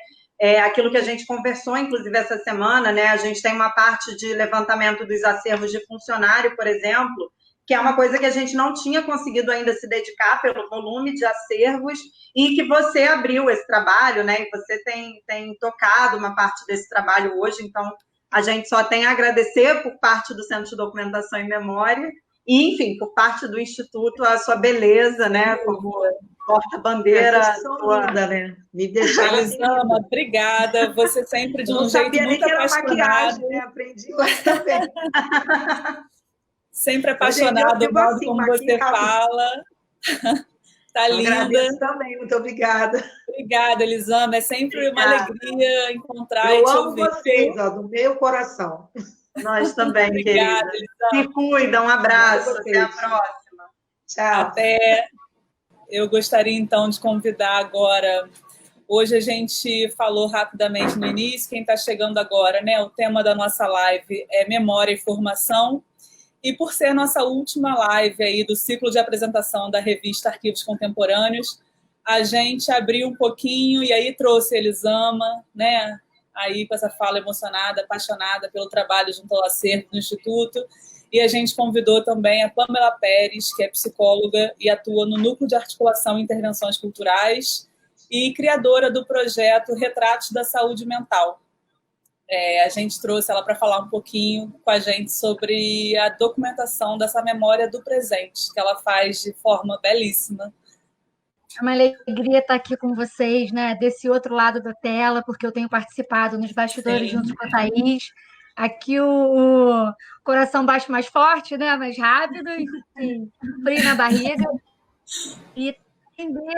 D: aquilo que a gente conversou, inclusive, essa semana, né? A gente tem uma parte de levantamento dos acervos de funcionário, por exemplo, que é uma coisa que a gente não tinha conseguido ainda se dedicar pelo volume de acervos, e que você abriu esse trabalho, né? E você tem tocado uma parte desse trabalho hoje, então a gente só tem a agradecer por parte do Centro de Documentação e Memória, e, enfim, por parte do Instituto, a sua beleza, né? Como porta-bandeira.
I: Linda, né? Me deixaram
C: Elisama, obrigada. Você sempre de um jeito muito apaixonado.
I: Maquiagem, né? Aprendi hoje também.
C: Sempre apaixonado, o modo
I: assim,
C: como você fala. Tá linda.
I: Agradeço também, muito obrigada.
C: Obrigada, Elisama. É sempre uma alegria encontrar e
I: te
C: te
I: amo
C: ouvir.
I: vocês, ó, do meu coração.
D: Nós também,
C: obrigada,
D: querida.
C: Elisama.
D: Se cuidam, um abraço. Até a próxima.
I: Tchau.
C: Até. Eu gostaria, então, de convidar agora... Hoje a gente falou rapidamente no início, quem está chegando agora, né? O tema da nossa live é Memória e Formação. E por ser a nossa última live aí do ciclo de apresentação da revista Arquivos Contemporâneos, a gente abriu um pouquinho e aí trouxe a Elisama, né? Aí com essa fala emocionada, apaixonada pelo trabalho junto ao acervo do Instituto. E a gente convidou também a Pamela Pérez, que é psicóloga e atua no Núcleo de Articulação e Intervenções Culturais e criadora do projeto Retratos da Saúde Mental. A gente trouxe ela para falar um pouquinho com a gente sobre a documentação dessa memória do presente, que ela faz de forma belíssima.
J: É uma alegria estar aqui com vocês, né, desse outro lado da tela, porque eu tenho participado nos bastidores junto com a Thaís. Aqui o coração bate mais forte, né, mais rápido, e frio na barriga. E entender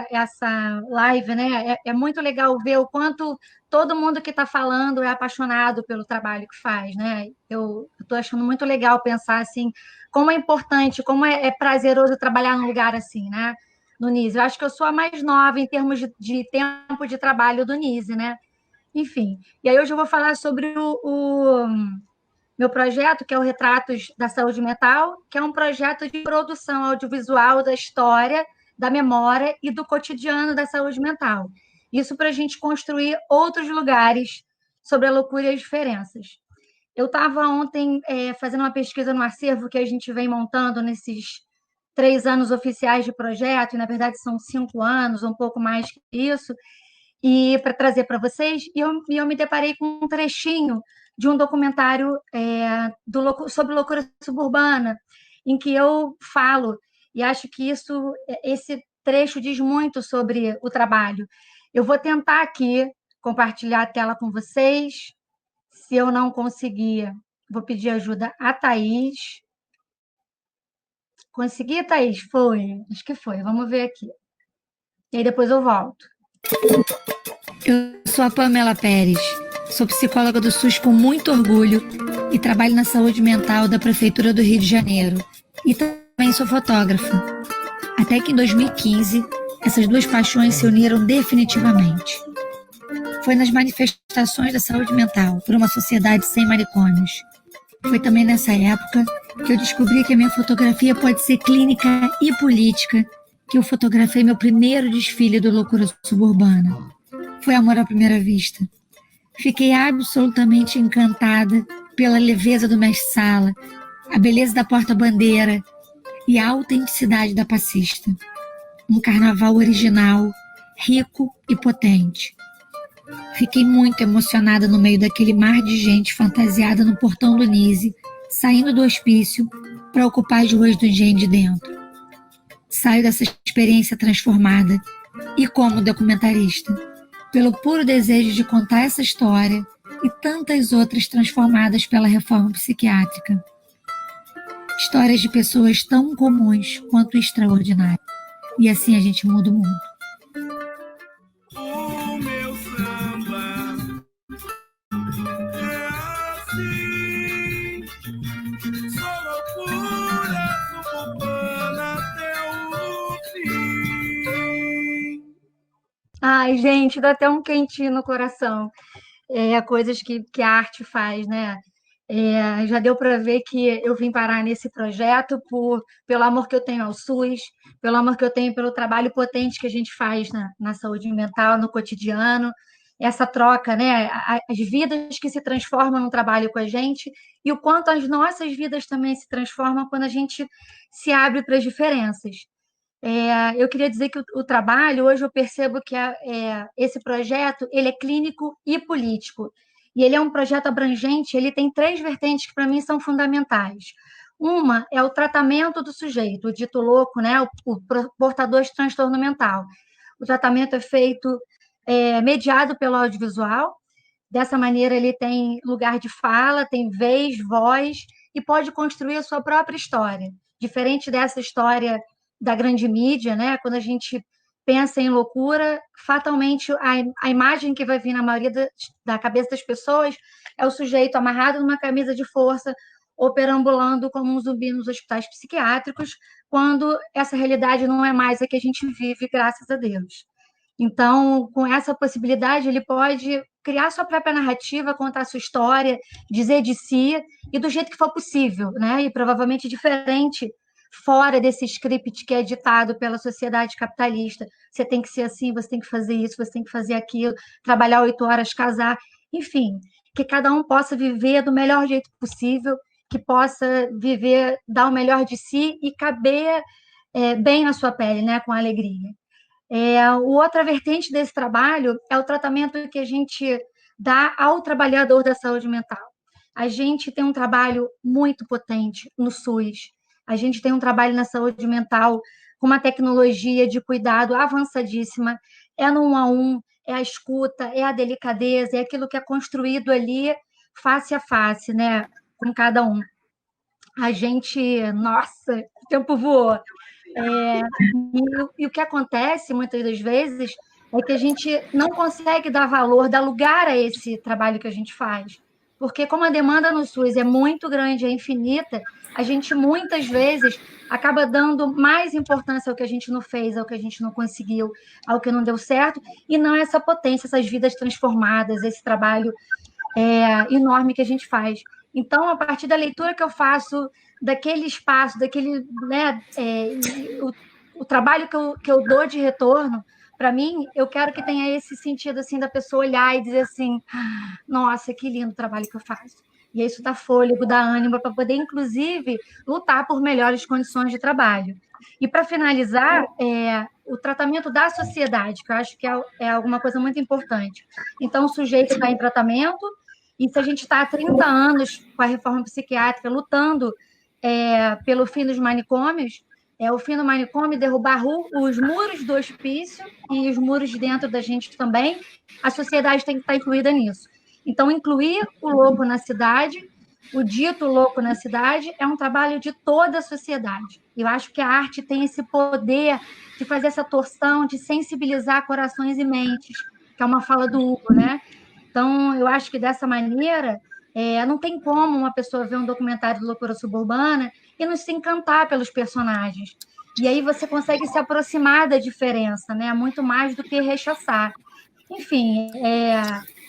J: essa live, né? É muito legal ver o quanto todo mundo que está falando é apaixonado pelo trabalho que faz, né? Eu estou achando muito legal pensar assim, como é importante, como é prazeroso trabalhar num lugar assim, né? No NISE. Eu acho que eu sou a mais nova em termos de tempo de trabalho do NISE, né? Enfim. E aí hoje eu vou falar sobre o meu projeto, que é o Retratos da Saúde Mental, que é um projeto de produção audiovisual da história, da memória e do cotidiano da saúde mental. Isso para a gente construir outros lugares sobre a loucura e as diferenças. Eu estava ontem fazendo uma pesquisa no acervo que a gente vem montando nesses 3 anos oficiais de projeto, e na verdade são 5 anos, um pouco mais que isso, e para trazer para vocês, e eu me deparei com um trechinho de um documentário sobre loucura suburbana, em que eu falo, e acho que esse trecho diz muito sobre o trabalho. Eu vou tentar aqui compartilhar a tela com vocês. Se eu não conseguir, vou pedir ajuda a Thaís. Consegui, Thaís? Foi. Acho que foi. Vamos ver aqui. E aí depois eu volto.
K: Eu sou a Pamela Pérez. Sou psicóloga do SUS com muito orgulho e trabalho na saúde mental da Prefeitura do Rio de Janeiro. E também sou fotógrafa. Até que em 2015, essas duas paixões se uniram definitivamente. Foi nas manifestações da saúde mental por uma sociedade sem manicômios. Foi também nessa época que eu descobri que a minha fotografia pode ser clínica e política, que eu fotografei meu primeiro desfile do Loucura Suburbana. Foi amor à primeira vista. Fiquei absolutamente encantada pela leveza do mestre-sala, a beleza da porta-bandeira e a autenticidade da passista. Um carnaval original, rico e potente. Fiquei muito emocionada no meio daquele mar de gente fantasiada no portão do NISE, saindo do hospício para ocupar as ruas do engenho de dentro. Saio dessa experiência transformada e como documentarista, pelo puro desejo de contar essa história e tantas outras transformadas pela reforma psiquiátrica. Histórias de pessoas tão comuns quanto extraordinárias. E assim a gente muda o mundo.
L: O meu samba é assim, só loucura suburbana até o fim.
J: Ai, gente, dá até um quentinho no coração. Coisas que a arte faz, né? Já deu para ver que eu vim parar nesse projeto pelo amor que eu tenho ao SUS, pelo amor que eu tenho pelo trabalho potente que a gente faz na saúde mental, no cotidiano. essa troca, né? As vidas que se transformam no trabalho com a gente e o quanto as nossas vidas também se transformam quando a gente se abre para as diferenças. Eu queria dizer que o trabalho, hoje eu percebo que esse projeto ele é clínico e político. E ele é um projeto abrangente, ele tem 3 vertentes que para mim são fundamentais. Uma é o tratamento do sujeito, o dito louco, né? o portador de transtorno mental. O tratamento é feito mediado pelo audiovisual. Dessa maneira, ele tem lugar de fala, tem vez, voz, e pode construir a sua própria história. Diferente dessa história da grande mídia, né? Quando a gente pensa em loucura, fatalmente a imagem que vai vir na maioria da cabeça das pessoas é o sujeito amarrado numa camisa de força ou perambulando como um zumbi nos hospitais psiquiátricos, quando essa realidade não é mais a que a gente vive, graças a Deus. Então, com essa possibilidade, ele pode criar sua própria narrativa, contar sua história, dizer de si, e do jeito que for possível, né? E provavelmente diferente, fora desse script que é ditado pela sociedade capitalista. Você tem que ser assim, você tem que fazer isso, você tem que fazer aquilo, trabalhar 8 horas, casar, enfim, que cada um possa viver do melhor jeito possível, que possa viver, dar o melhor de si e caber bem na sua pele, né? Com alegria. Outra vertente desse trabalho é o tratamento que a gente dá ao trabalhador da saúde mental. A gente tem um trabalho muito potente no SUS. A gente tem um trabalho na saúde mental com uma tecnologia de cuidado avançadíssima. É no 1 a 1, é a escuta, é a delicadeza, é aquilo que é construído ali face a face, né, com cada um. A gente, nossa, o tempo voou. E o que acontece muitas das vezes é que a gente não consegue dar valor, dar lugar a esse trabalho que a gente faz. Porque como a demanda no SUS é muito grande, é infinita, a gente muitas vezes acaba dando mais importância ao que a gente não fez, ao que a gente não conseguiu, ao que não deu certo, e não essa potência, essas vidas transformadas, esse trabalho enorme que a gente faz. Então, a partir da leitura que eu faço daquele espaço, daquele, né, o trabalho que eu dou de retorno, para mim, eu quero que tenha esse sentido assim da pessoa olhar e dizer assim, nossa, que lindo o trabalho que eu faço. E isso dá fôlego, dá ânimo para poder, inclusive, lutar por melhores condições de trabalho. E, para finalizar, o tratamento da sociedade, que eu acho que é alguma coisa muito importante. Então, o sujeito está em tratamento, e se a gente está há 30 anos com a reforma psiquiátrica lutando pelo fim dos manicômios, o fim do manicômio, derrubar os muros do hospício e os muros de dentro da gente também, a sociedade tem que estar incluída nisso. Então, incluir o louco na cidade, o dito louco na cidade, é um trabalho de toda a sociedade. Eu acho que a arte tem esse poder de fazer essa torção, de sensibilizar corações e mentes, que é uma fala do Hugo, né? Então, eu acho que dessa maneira, não tem como uma pessoa ver um documentário de loucura suburbana e não se encantar pelos personagens. E aí você consegue se aproximar da diferença, né? Muito mais do que rechaçar. Enfim,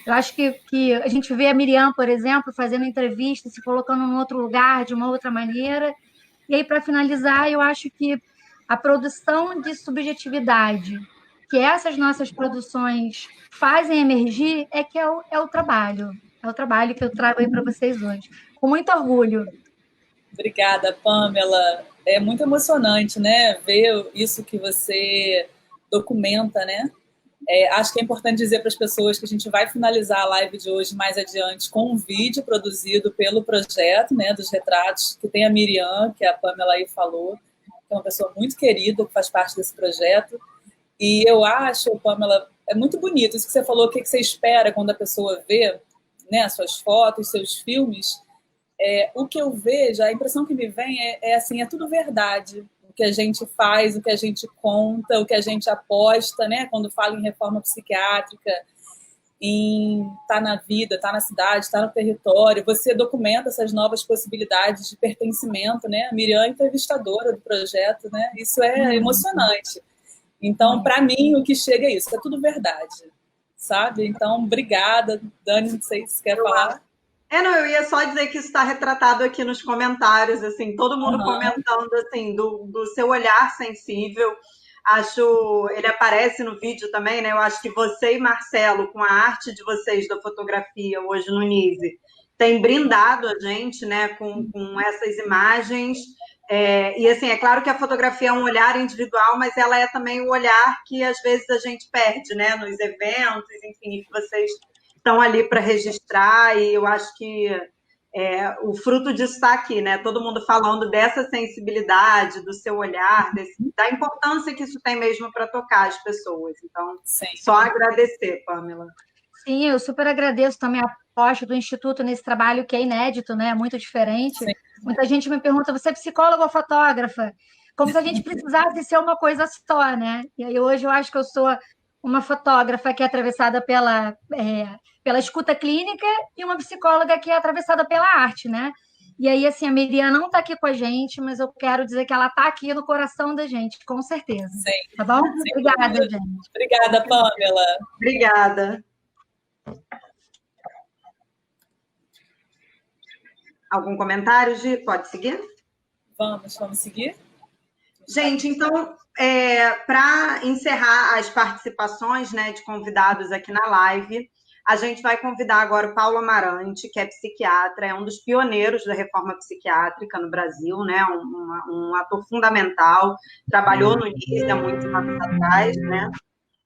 J: eu acho que a gente vê a Miriam, por exemplo, fazendo entrevista, se colocando em outro lugar, de uma outra maneira. E aí, para finalizar, eu acho que a produção de subjetividade, que essas nossas produções fazem emergir, que é o trabalho. É o trabalho que eu trago aí para vocês hoje. Com muito orgulho.
C: Obrigada, Pamela. É muito emocionante, né? Ver isso que você documenta, né? Acho que é importante dizer para as pessoas que a gente vai finalizar a live de hoje mais adiante com um vídeo produzido pelo projeto, né, dos retratos, que tem a Miriam, que a Pamela aí falou, que é uma pessoa muito querida, que faz parte desse projeto. E eu acho, Pamela, é muito bonito isso que você falou, o que você espera quando a pessoa vê, né, suas fotos, seus filmes. O que eu vejo, a impressão que me vem assim, é tudo verdade. O que a gente faz, o que a gente conta, o que a gente aposta, né? Quando fala em reforma psiquiátrica, em estar na vida, estar na cidade, estar no território, você documenta essas novas possibilidades de pertencimento, né? A Miriam é entrevistadora do projeto, né? Isso é emocionante. Então, para mim, o que chega é isso, é tudo verdade, sabe? Então, obrigada. Dani, não sei se quer falar.
D: Não, eu ia só dizer que isso está retratado aqui nos comentários, assim, todo mundo comentando, assim, do seu olhar sensível. Ele aparece no vídeo também, né? Eu acho que você e Marcelo, com a arte de vocês da fotografia hoje no NISE, tem brindado a gente, né, com essas imagens. E assim, é claro que a fotografia é um olhar individual, mas ela é também o olhar que às vezes a gente perde, né, nos eventos, enfim, que vocês estão ali para registrar, e eu acho que o fruto disso está aqui, né? Todo mundo falando dessa sensibilidade, do seu olhar, da importância que isso tem mesmo para tocar as pessoas. Então, só agradecer, Pamela.
J: Sim, eu super agradeço também a aposta do Instituto nesse trabalho que é inédito, né? Muito diferente. Sim. Muita gente me pergunta, você é psicóloga ou fotógrafa? Como se a gente precisasse ser uma coisa só, né? E aí hoje eu acho que eu sou uma fotógrafa que é atravessada pela escuta clínica e uma psicóloga que é atravessada pela arte, né? E aí, assim, a Miriam não está aqui com a gente, mas eu quero dizer que ela está aqui no coração da gente, com certeza. Sim. Tá bom? Obrigada, gente.
C: Obrigada, Pamela.
D: Obrigada. Algum comentário, Gi? Pode seguir?
C: Vamos seguir?
D: Gente, então, para encerrar as participações, né, de convidados aqui na live, a gente vai convidar agora o Paulo Amarante, que é psiquiatra, é um dos pioneiros da reforma psiquiátrica no Brasil, né, um ator fundamental, trabalhou no NISE há muitos anos atrás, né,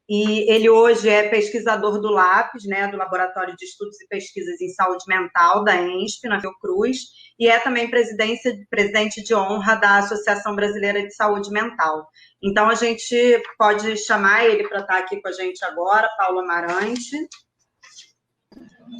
D: e ele hoje é pesquisador do LAPS, né, do Laboratório de Estudos e Pesquisas em Saúde Mental, da ENSP, na Fiocruz, e é também presidente de honra da Associação Brasileira de Saúde Mental. Então, a gente pode chamar ele para estar aqui com a gente agora, Paulo Amarante,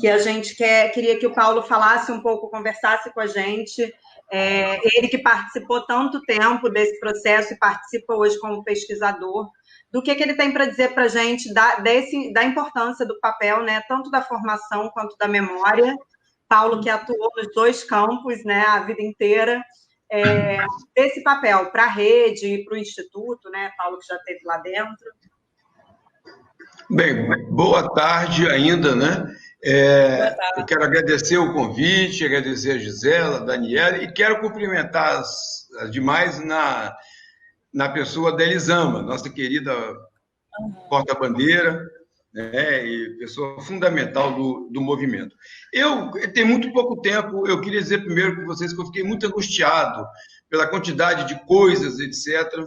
D: que a gente queria que o Paulo falasse um pouco, conversasse com a gente, ele que participou tanto tempo desse processo e participa hoje como pesquisador, do que ele tem para dizer para a gente da importância do papel, né, tanto da formação quanto da memória. Paulo, que atuou nos dois campos, né, a vida inteira, desse papel para a rede e para o Instituto, né, Paulo, que já esteve lá dentro.
M: Bem, boa tarde ainda, né? Eu quero agradecer o convite, agradecer a Gisela, a Daniela, e quero cumprimentar as demais na pessoa da Elisama, nossa querida porta-bandeira, né, e pessoa fundamental do movimento. Eu tenho muito pouco tempo, eu queria dizer primeiro para vocês que eu fiquei muito angustiado pela quantidade de coisas, etc.,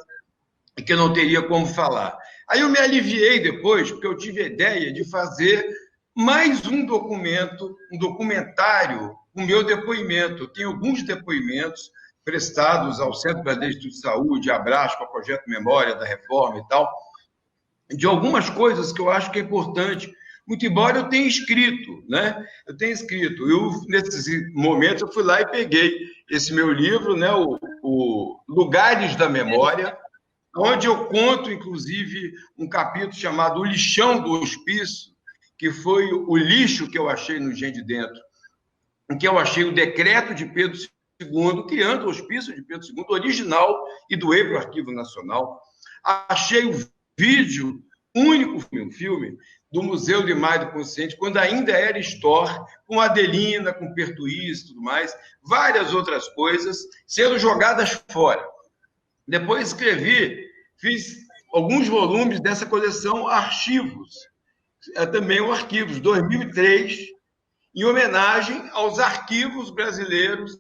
M: e que eu não teria como falar. Aí eu me aliviei depois, porque eu tive a ideia de fazer mais um documentário, o meu depoimento. Eu tenho alguns depoimentos prestados ao Centro Brasileiro de Saúde, abraço para o Projeto Memória da Reforma e tal, de algumas coisas que eu acho que é importante, muito embora eu tenha escrito, né? Eu tenho escrito. Nesses momentos, eu fui lá e peguei esse meu livro, né? O Lugares da Memória, onde eu conto, inclusive, um capítulo chamado O Lixão do Hospício, que foi o lixo que eu achei no Engenho de Dentro, em que eu achei o decreto de Pedro II, criando o Hospício de Pedro II, original, e doei para o Arquivo Nacional. Achei o vídeo, único filme, do Museu de Imagem do Consciente, quando ainda era Store, com Adelina, com Pertuis e tudo mais, várias outras coisas sendo jogadas fora. Depois fiz alguns volumes dessa coleção Arquivos, também o Arquivos, 2003, em homenagem aos arquivos brasileiros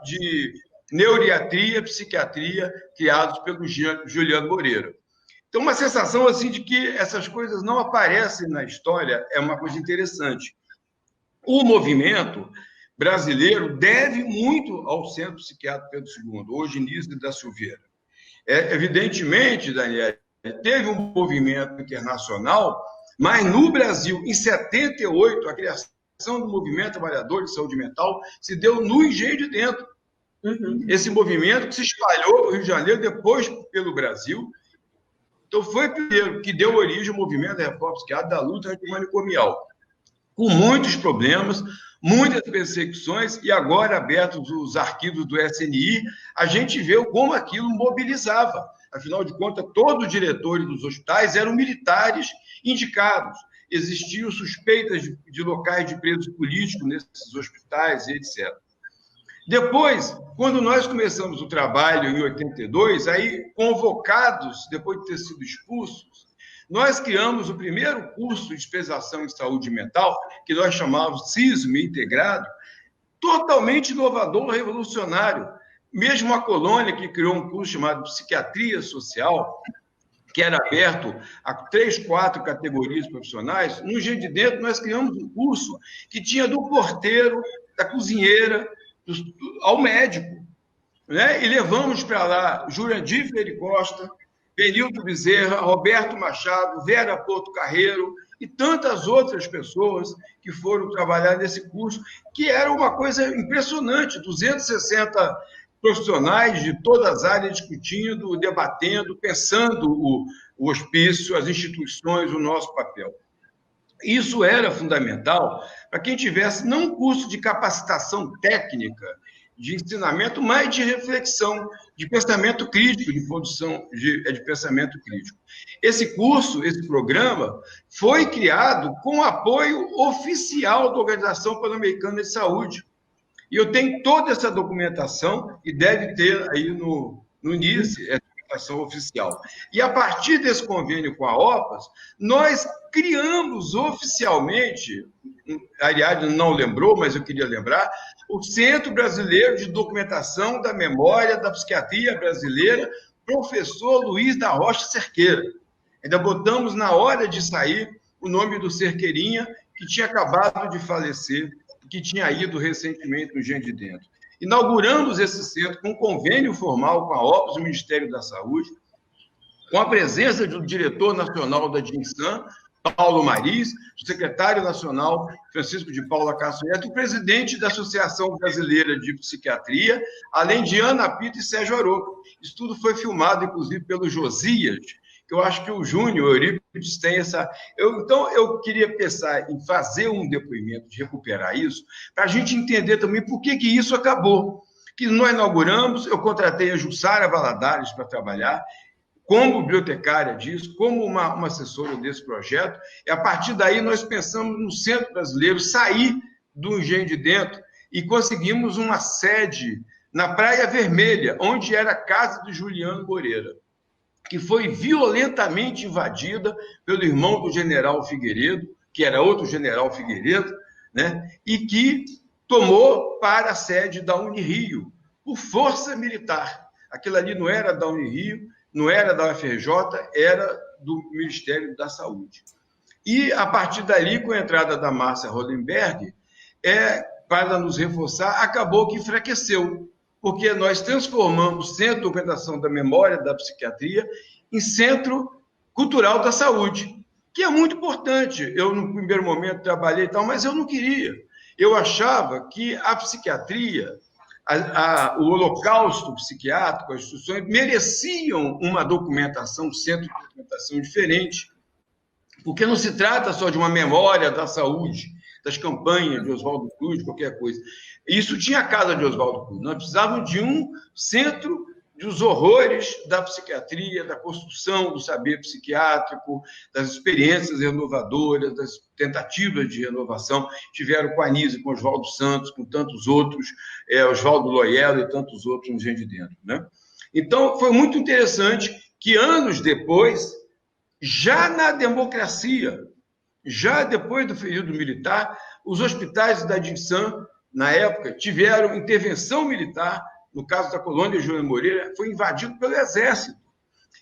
M: de neuriatria, psiquiatria, criados pelo Juliano Moreira. Então, uma sensação assim de que essas coisas não aparecem na história é uma coisa interessante. O movimento brasileiro deve muito ao Centro Psiquiátrico Pedro II, hoje NISE da Silveira. Evidentemente, Daniel, teve um movimento internacional, mas no Brasil, em 78, a criação do Movimento Trabalhador de Saúde Mental se deu no Engenho de Dentro. Esse movimento que se espalhou no Rio de Janeiro, depois pelo Brasil. Então, foi o primeiro que deu origem ao movimento da reforma psiquiátrica, da luta antimanicomial, com muitos problemas, muitas perseguições, e agora abertos os arquivos do SNI, a gente vê como aquilo mobilizava. Afinal de contas, todos os diretores dos hospitais eram militares indicados. Existiam suspeitas de locais de presos políticos nesses hospitais, etc. Depois, quando nós começamos o trabalho em 82, aí convocados, depois de ter sido expulsos, nós criamos o primeiro curso de especialização em saúde mental, que nós chamávamos CISM integrado, totalmente inovador, revolucionário. Mesmo a Colônia, que criou um curso chamado Psiquiatria Social, que era aberto a 3, 4 categorias profissionais, no Engenho de Dentro nós criamos um curso que tinha do porteiro, da cozinheira, ao médico, né? E levamos para lá Jurandir Freire Costa, Benildo Bezerra, Roberto Machado, Vera Porto Carreiro e tantas outras pessoas que foram trabalhar nesse curso, que era uma coisa impressionante, 260 profissionais de todas as áreas discutindo, debatendo, pensando o hospício, as instituições, o nosso papel. Isso era fundamental para quem tivesse não um curso de capacitação técnica, de ensinamento, mas de reflexão, de pensamento crítico, de produção de pensamento crítico. Esse curso, esse programa, foi criado com apoio oficial da Organização Pan-Americana de Saúde. E eu tenho toda essa documentação, e deve ter aí no NICE, essa documentação oficial. E a partir desse convênio com a OPAS, nós criamos oficialmente, aliás, não lembrou, mas eu queria lembrar, o Centro Brasileiro de Documentação da Memória da Psiquiatria Brasileira, professor Luiz da Rocha Cerqueira. Ainda botamos na hora de sair o nome do Cerqueirinha, que tinha acabado de falecer, que tinha ido recentemente no Engenho de Dentro. Inauguramos esse centro com um convênio formal com a OPAS, o Ministério da Saúde, com a presença do diretor nacional da DINSAM, Paulo Maris, o secretário nacional, Francisco de Paula Castro Neto, o presidente da Associação Brasileira de Psiquiatria, além de Ana Pita e Sérgio Aroca. Isso tudo foi filmado, inclusive, pelo Josias, que eu acho que o Júnior, o Eurípides, tem essa... Então, eu queria pensar em fazer um depoimento, de recuperar isso, para a gente entender também por que isso acabou. Que nós inauguramos, eu contratei a Jussara Valadares para trabalhar, como bibliotecária disso, como uma assessora desse projeto, e a partir daí nós pensamos no Centro Brasileiro sair do Engenho de Dentro e conseguimos uma sede na Praia Vermelha, onde era a casa de Juliano Moreira, que foi violentamente invadida pelo irmão do general Figueiredo, que era outro general Figueiredo, né? E que tomou para a sede da Unirio, por força militar. Aquilo ali não era da Unirio, não era da UFRJ, era do Ministério da Saúde. E, a partir dali, com a entrada da Márcia Rodenberg, para nos reforçar, acabou que enfraqueceu, porque nós transformamos o Centro de Documentação da Memória da Psiquiatria em Centro Cultural da Saúde, que é muito importante. Eu, no primeiro momento, trabalhei e tal, mas eu não queria. Eu achava que a psiquiatria, o holocausto psiquiátrico, as instituições, mereciam uma documentação, um centro de documentação diferente, porque não se trata só de uma memória da saúde, das campanhas de Oswaldo Cruz, qualquer coisa. Isso tinha a casa de Oswaldo Cruz. Nós precisávamos de um centro dos horrores da psiquiatria, da construção do saber psiquiátrico, das experiências renovadoras, das tentativas de renovação. Tiveram com a Anísio, com Oswaldo Santos, com tantos outros, Oswaldo Loyola e tantos outros no Engenho de Dentro, né? Então, foi muito interessante que, anos depois, já na democracia, já depois do período militar, os hospitais da DINSAM, na época, tiveram intervenção militar. No caso da colônia de Juliano Moreira, foi invadido pelo Exército.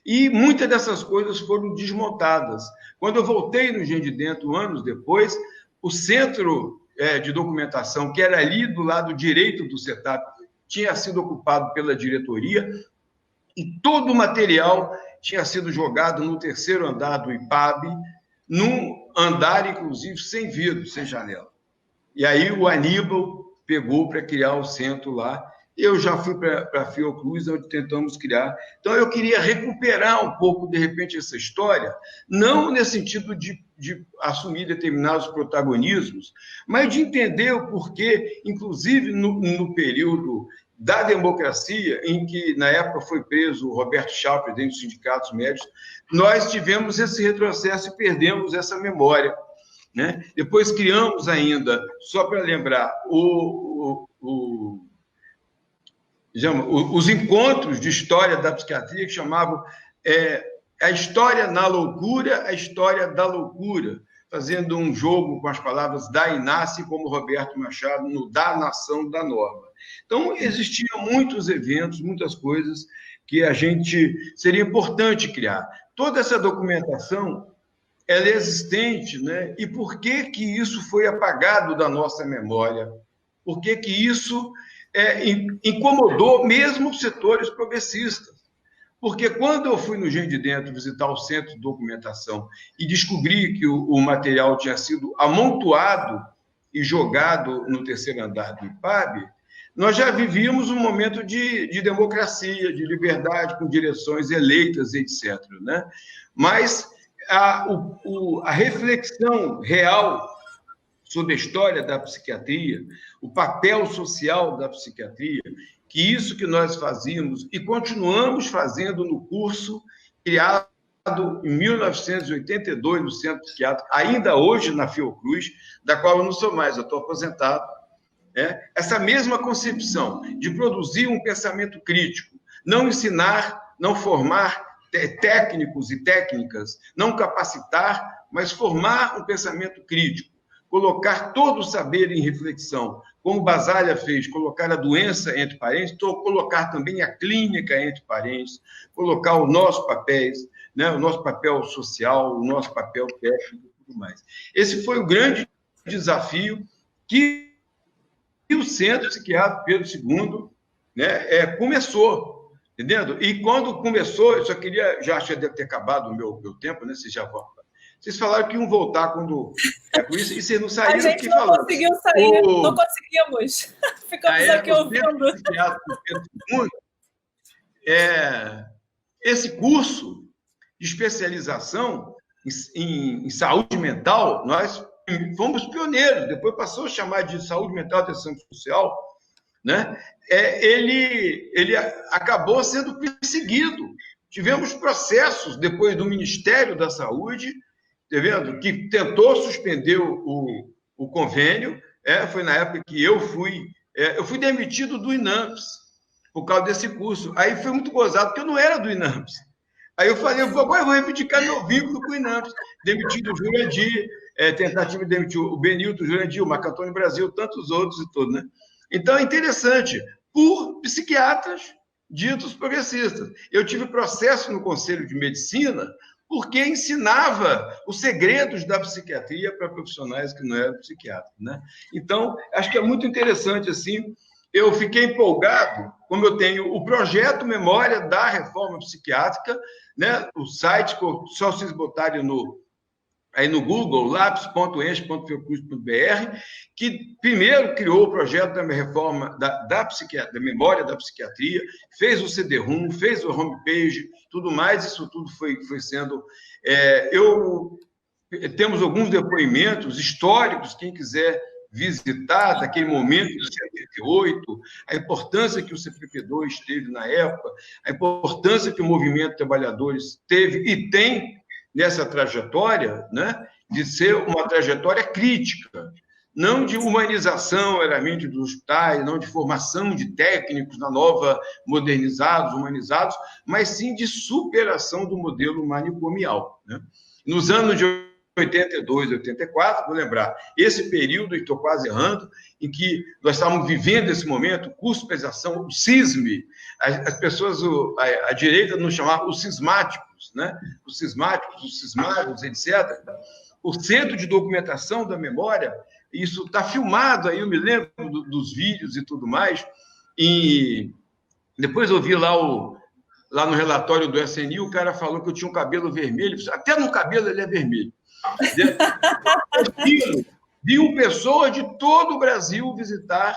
M: E muitas dessas coisas foram desmontadas. Quando eu voltei no Engenho de Dentro, anos depois, o centro de documentação, que era ali do lado direito do CETAP, tinha sido ocupado pela diretoria e todo o material tinha sido jogado no terceiro andar do IPAB, num andar, inclusive, sem vidro, sem janela. E aí o Aníbal pegou para criar o centro lá. Eu já fui para a Fiocruz, onde tentamos criar. Então, eu queria recuperar um pouco, de repente, essa história, não nesse sentido de assumir determinados protagonismos, mas de entender o porquê, inclusive no período da democracia, em que, na época, foi preso o Roberto Chau, presidente dos sindicatos médicos, nós tivemos esse retrocesso e perdemos essa memória, né? Depois criamos ainda, só para lembrar, os encontros de história da psiquiatria, que chamavam a história na loucura, a história da loucura, fazendo um jogo com as palavras da Inácio, como Roberto Machado, no Da Nação da Norma. Então, existiam muitos eventos, muitas coisas que a gente seria importante criar. Toda essa documentação, ela é existente, né? E por que que isso foi apagado da nossa memória? Por que que isso incomodou mesmo os setores progressistas? Porque quando eu fui no Engenho de Dentro visitar o centro de documentação e descobri que o material tinha sido amontoado e jogado no terceiro andar do IPAB, nós já vivíamos um momento de democracia, de liberdade, com direções eleitas, etc., né? Mas a reflexão real sobre a história da psiquiatria, o papel social da psiquiatria, que isso que nós fazíamos e continuamos fazendo no curso criado em 1982 no Centro Psiquiátrico, ainda hoje na Fiocruz, da qual eu não sou mais, eu estou aposentado. Essa mesma concepção de produzir um pensamento crítico, não ensinar, não formar técnicos e técnicas, não capacitar, mas formar um pensamento crítico, colocar todo o saber em reflexão, como Basaglia fez, colocar a doença entre parentes, colocar também a clínica entre parentes, colocar os nossos papéis, né, o nosso papel social, o nosso papel técnico e tudo mais. Esse foi o grande desafio que o Centro Psiquiátrico Pedro II, né, começou, entendendo? E quando começou, eu só queria, já deve ter acabado o meu tempo, né? Vocês falaram que iam voltar quando com isso, e vocês não saíram.
C: A gente não conseguiu sair, não conseguimos. Ficamos aqui ouvindo.
M: Esse curso de especialização em saúde mental, nós fomos pioneiros, depois passou a chamar de saúde mental e atenção social, né? Ele acabou sendo perseguido. Tivemos processos depois do Ministério da Saúde, tá vendo? Que tentou suspender o convênio. Foi na época que eu fui demitido do INAMPS por causa desse curso. Aí foi muito gozado, porque eu não era do INAMPS. Aí eu falei, agora eu vou reivindicar meu vínculo com o INAMPS. Demitido o Jurandir, tentativa de demitir o Benilton, o Jurandir, o Marco Antônio Brasil, tantos outros e tudo, né? Então é interessante, por psiquiatras ditos progressistas. Eu tive processo no Conselho de Medicina porque ensinava os segredos da psiquiatria para profissionais que não eram psiquiatras, né? Então, acho que é muito interessante, assim, eu fiquei empolgado, como eu tenho o projeto Memória da Reforma Psiquiátrica, né? O site, só vocês botarem aí no Google, lapis.ens.fiocruz.br, que primeiro criou o projeto da reforma da memória da psiquiatria, fez o CD-ROM, fez o homepage, tudo mais, isso tudo foi sendo... Temos alguns depoimentos históricos, quem quiser visitar, daquele momento de 78, a importância que o CPP2 teve na época, a importância que o movimento de trabalhadores teve e tem nessa trajetória, né, de ser uma trajetória crítica, não de humanização meramente dos hospitais, não de formação de técnicos na nova, modernizados, humanizados, mas sim de superação do modelo manicomial, né? Nos anos de 82, 84, vou lembrar, esse período, e estou quase errando, em que nós estávamos vivendo esse momento, cuspização, o cisme, as pessoas, a direita nos chamava os cismáticos, né? Os cismáticos, os cismados, etc. O Centro de Documentação da Memória, isso está filmado aí, eu me lembro dos vídeos e tudo mais, e depois eu vi lá no relatório do SNI, o cara falou que eu tinha um cabelo vermelho, até no cabelo ele é vermelho. Viu pessoas de todo o Brasil visitar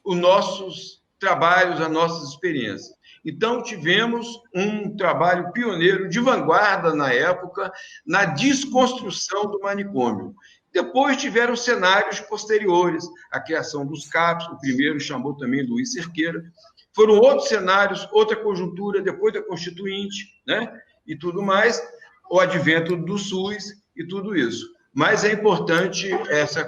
M: os nossos trabalhos, as nossas experiências. Então, tivemos um trabalho pioneiro, de vanguarda na época, na desconstrução do manicômio. Depois tiveram cenários posteriores, a criação dos CAPs, o primeiro chamou também Luiz Cerqueira. Foram outros cenários, outra conjuntura, depois da Constituinte, né? E tudo mais, o advento do SUS e tudo isso. Mas é importante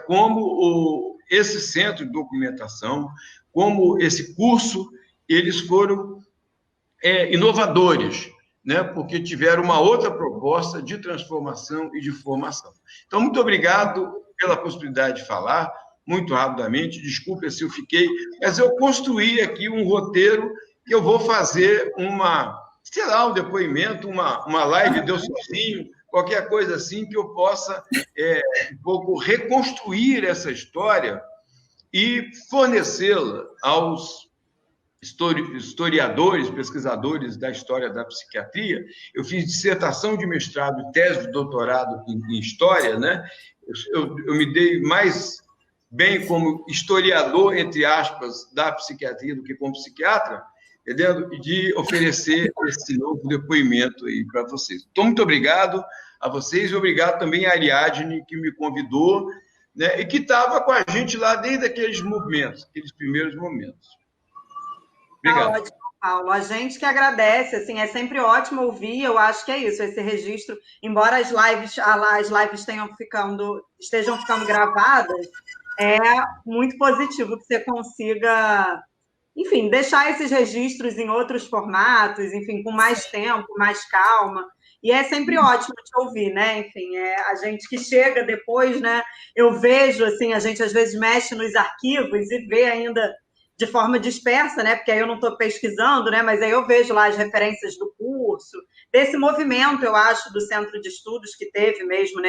M: como esse centro de documentação, como esse curso, eles foram inovadores, né? Porque tiveram uma outra proposta de transformação e de formação. Então, muito obrigado pela possibilidade de falar, muito rapidamente, desculpe se eu fiquei, mas eu construí aqui um roteiro que eu vou fazer um depoimento, uma live de eu sozinho, qualquer coisa assim, que eu possa um pouco reconstruir essa história e fornecê-la aos historiadores, pesquisadores da história da psiquiatria. Eu fiz dissertação de mestrado e tese de doutorado em história, né? Eu me dei mais bem como historiador, entre aspas, da psiquiatria do que como psiquiatra, entendeu? E de oferecer esse novo depoimento aí para vocês. Então, muito obrigado a vocês e obrigado também à Ariadne, que me convidou, né, e que estava com a gente lá desde aqueles primeiros momentos. Obrigado.
D: Tá ótimo, Paulo. A gente que agradece, assim, é sempre ótimo ouvir, eu acho que é isso, esse registro, embora as lives estejam ficando gravadas, é muito positivo que você consiga, enfim, deixar esses registros em outros formatos, enfim, com mais tempo, mais calma. E é sempre ótimo te ouvir, né? Enfim, a gente que chega depois, né? Eu vejo, assim, a gente às vezes mexe nos arquivos e vê ainda de forma dispersa, né? Porque aí eu não estou pesquisando, né? Mas aí eu vejo lá as referências do curso, desse movimento, eu acho, do centro de estudos que teve mesmo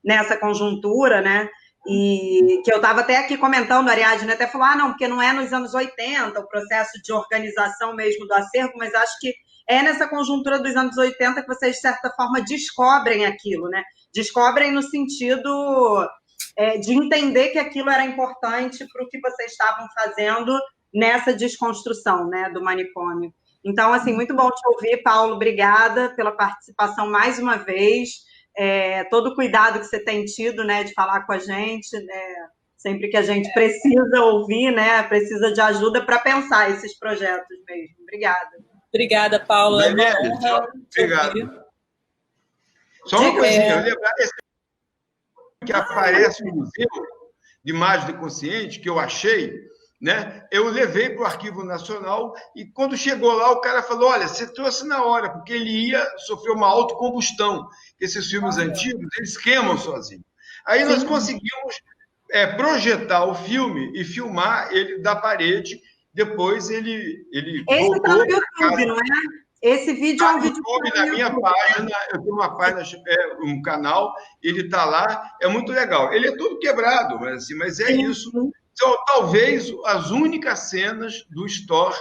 D: nessa conjuntura, né? E que eu estava até aqui comentando, a Ariadne até falou, não, porque não é nos anos 80 o processo de organização mesmo do acervo, mas acho que é nessa conjuntura dos anos 80 que vocês, de certa forma, descobrem aquilo, né? Descobrem no sentido de entender que aquilo era importante para o que vocês estavam fazendo nessa desconstrução, né, do manicômio. Então, assim, muito bom te ouvir, Paulo, obrigada pela participação mais uma vez, todo o cuidado que você tem tido, né, de falar com a gente, né, sempre que a gente precisa ouvir, né, precisa de ajuda para pensar esses projetos mesmo. Obrigada.
C: Obrigada, Paulo.
M: Obrigado. Só uma coisinha, eu lembrar que aparece no Museu de Imagem do Consciente, que eu achei, né? Eu levei para o Arquivo Nacional e quando chegou lá, o cara falou, olha, você trouxe na hora, porque ele ia sofrer uma autocombustão. Esses filmes antigos, eles queimam sozinhos. Aí nós conseguimos projetar o filme e filmar ele da parede. Depois ele
D: esse está no YouTube, não é? Esse vídeo é um vídeo
M: na minha página, eu tenho uma página, um canal, ele está lá, é muito legal. Ele é todo quebrado, mas é isso. Então, talvez as únicas cenas do Store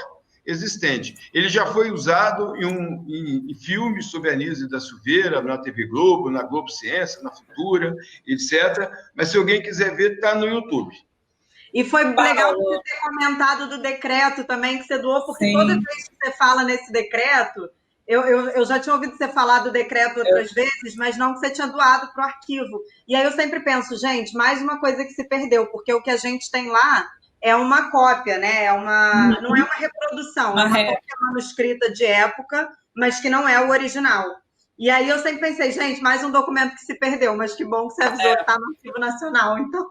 M: existente. Ele já foi usado em filmes sobre a Anísio da Silveira, na TV Globo, na Globo Ciência, na Futura, etc. Mas se alguém quiser ver, está no YouTube.
D: E foi legal você ter comentado do decreto também que você doou, porque toda vez que você fala nesse decreto, eu já tinha ouvido você falar do decreto outras vezes, mas não que você tinha doado para o arquivo. E aí eu sempre penso, gente, mais uma coisa que se perdeu, porque o que a gente tem lá é uma cópia, né? Não é uma reprodução, é uma cópia manuscrita de época, mas que não é o original. E aí eu sempre pensei, gente, mais um documento que se perdeu, mas que bom que você avisou que está no Arquivo Nacional, então...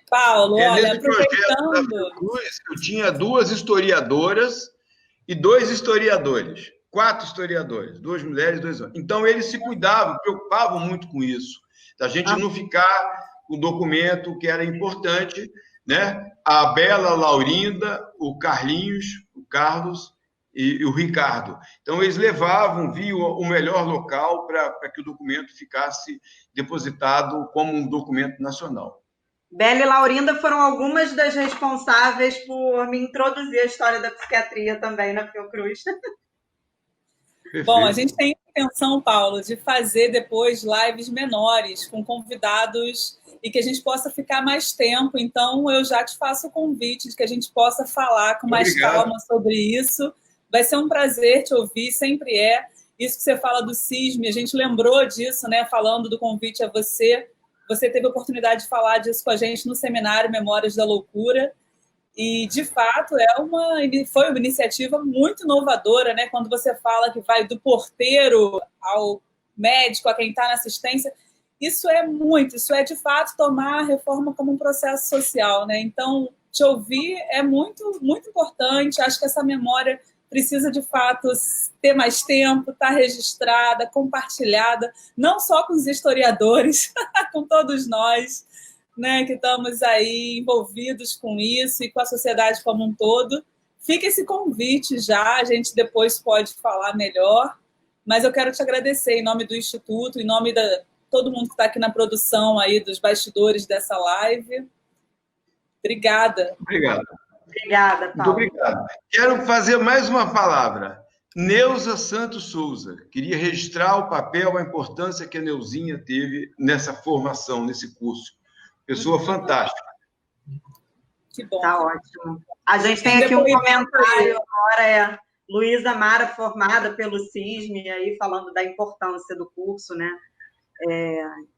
C: Paulo, olha,
M: aproveitando... Eu tinha 2 historiadoras e 2 historiadores, 4 historiadores, 2 mulheres e 2 homens. Então, eles se cuidavam, preocupavam muito com isso, da gente não ficar com o documento que era importante, né? A Bela, a Laurinda, o Carlinhos, o Carlos e o Ricardo. Então, eles viam o melhor local para que o documento ficasse depositado como um documento nacional.
D: Bela e Laurinda foram algumas das responsáveis por me introduzir a história da psiquiatria também na Fiocruz.
C: Bom, a gente tem a intenção, Paulo, de fazer depois lives menores com convidados e que a gente possa ficar mais tempo. Então, eu já te faço o convite de que a gente possa falar com mais calma sobre isso. Vai ser um prazer te ouvir, sempre é. Isso que você fala do CISM, a gente lembrou disso, né? Falando do convite a você. Você teve a oportunidade de falar disso com a gente no seminário Memórias da Loucura. E, de fato, foi uma iniciativa muito inovadora, né? Quando você fala que vai do porteiro ao médico, a quem está na assistência. Isso é de fato tomar a reforma como um processo social, né? Então, te ouvir é muito, muito importante. Acho que essa memória precisa, de fato, ter mais tempo, estar registrada, compartilhada, não só com os historiadores, com todos nós, né, que estamos aí envolvidos com isso e com a sociedade como um todo. Fica esse convite já, a gente depois pode falar melhor, mas eu quero te agradecer em nome do Instituto, em nome de todo mundo que está aqui na produção aí dos bastidores dessa live. Obrigada.
D: Obrigada, Paulo.
M: Muito obrigado. Quero fazer mais uma palavra. Neuza Santos Souza. Queria registrar o papel, a importância que a Neuzinha teve nessa formação, nesse curso. Pessoa fantástica.
C: Que bom.
D: Tá ótimo. A gente tem aqui um comentário agora, Luísa Mara, formada pelo CISME, aí falando da importância do curso, né?